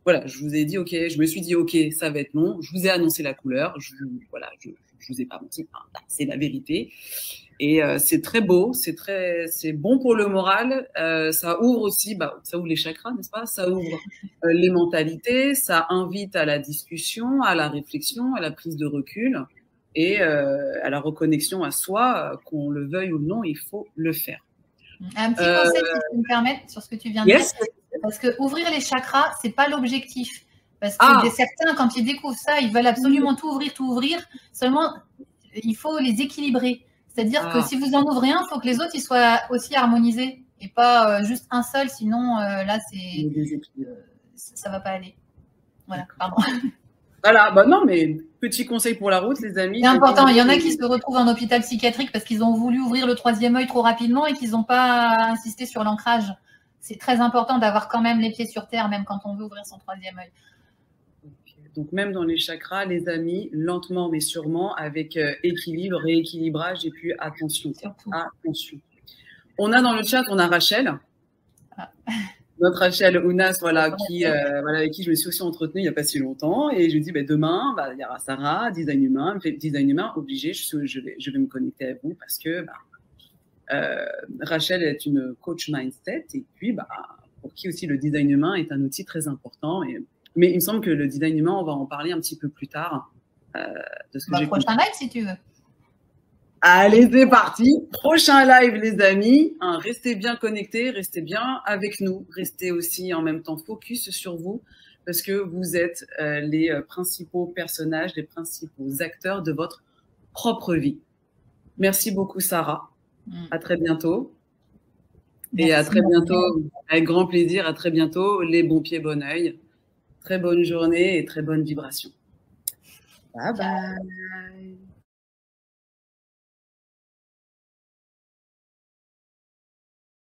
S1: voilà, je vous ai dit ok, je me suis dit ok, ça va être long, je vous ai annoncé la couleur, je vous ai pas menti, c'est la vérité. Et c'est très beau, c'est bon pour le moral. Ça ouvre aussi, ça ouvre les chakras, n'est-ce pas? Ça ouvre les mentalités, ça invite à la discussion, à la réflexion, à la prise de recul et à la reconnexion à soi, qu'on le veuille ou non, il faut le faire.
S2: Un petit conseil, si tu me permets, sur ce que tu viens de dire, parce que ouvrir les chakras, c'est pas l'objectif. Parce que certains, quand ils découvrent ça, ils veulent absolument tout ouvrir. Seulement, il faut les équilibrer. C'est-à-dire que si vous en ouvrez un, il faut que les autres ils soient aussi harmonisés et pas juste un seul, sinon là ça va pas aller. Voilà, pardon.
S1: Voilà, bah non, mais petit conseil pour la route, les amis.
S2: C'est important. Il y en a qui se retrouvent en hôpital psychiatrique parce qu'ils ont voulu ouvrir le 3e œil trop rapidement et qu'ils n'ont pas insisté sur l'ancrage. C'est très important d'avoir quand même les pieds sur terre, même quand on veut ouvrir son 3e œil.
S1: Donc, même dans les chakras, les amis, lentement mais sûrement, avec équilibre, rééquilibrage et puis attention.
S2: Surtout.
S1: Attention. On a dans le chat, on a Rachel.
S2: Ah.
S1: Notre Rachel Ounas, voilà, avec qui je me suis aussi entretenue il n'y a pas si longtemps. Et je lui dis, demain, il y aura Sarah, design humain. Design humain, obligé, je vais me connecter à vous parce que Rachel est une coach mindset. Et puis, pour qui aussi le design humain est un outil très important. Mais il me semble que le design humain, on va en parler un petit peu plus tard. De ce que j'ai compris.
S2: Prochain live, si tu veux.
S1: Allez, c'est parti. Prochain live, les amis. Restez bien connectés, restez bien avec nous. Restez aussi en même temps focus sur vous parce que vous êtes les principaux personnages, les principaux acteurs de votre propre vie. Merci beaucoup, Sarah. À très bientôt. Merci. Et à très bientôt, avec grand plaisir. À très bientôt. Les bons pieds, bon oeil. Très bonne journée et très bonne vibration. Bye bye.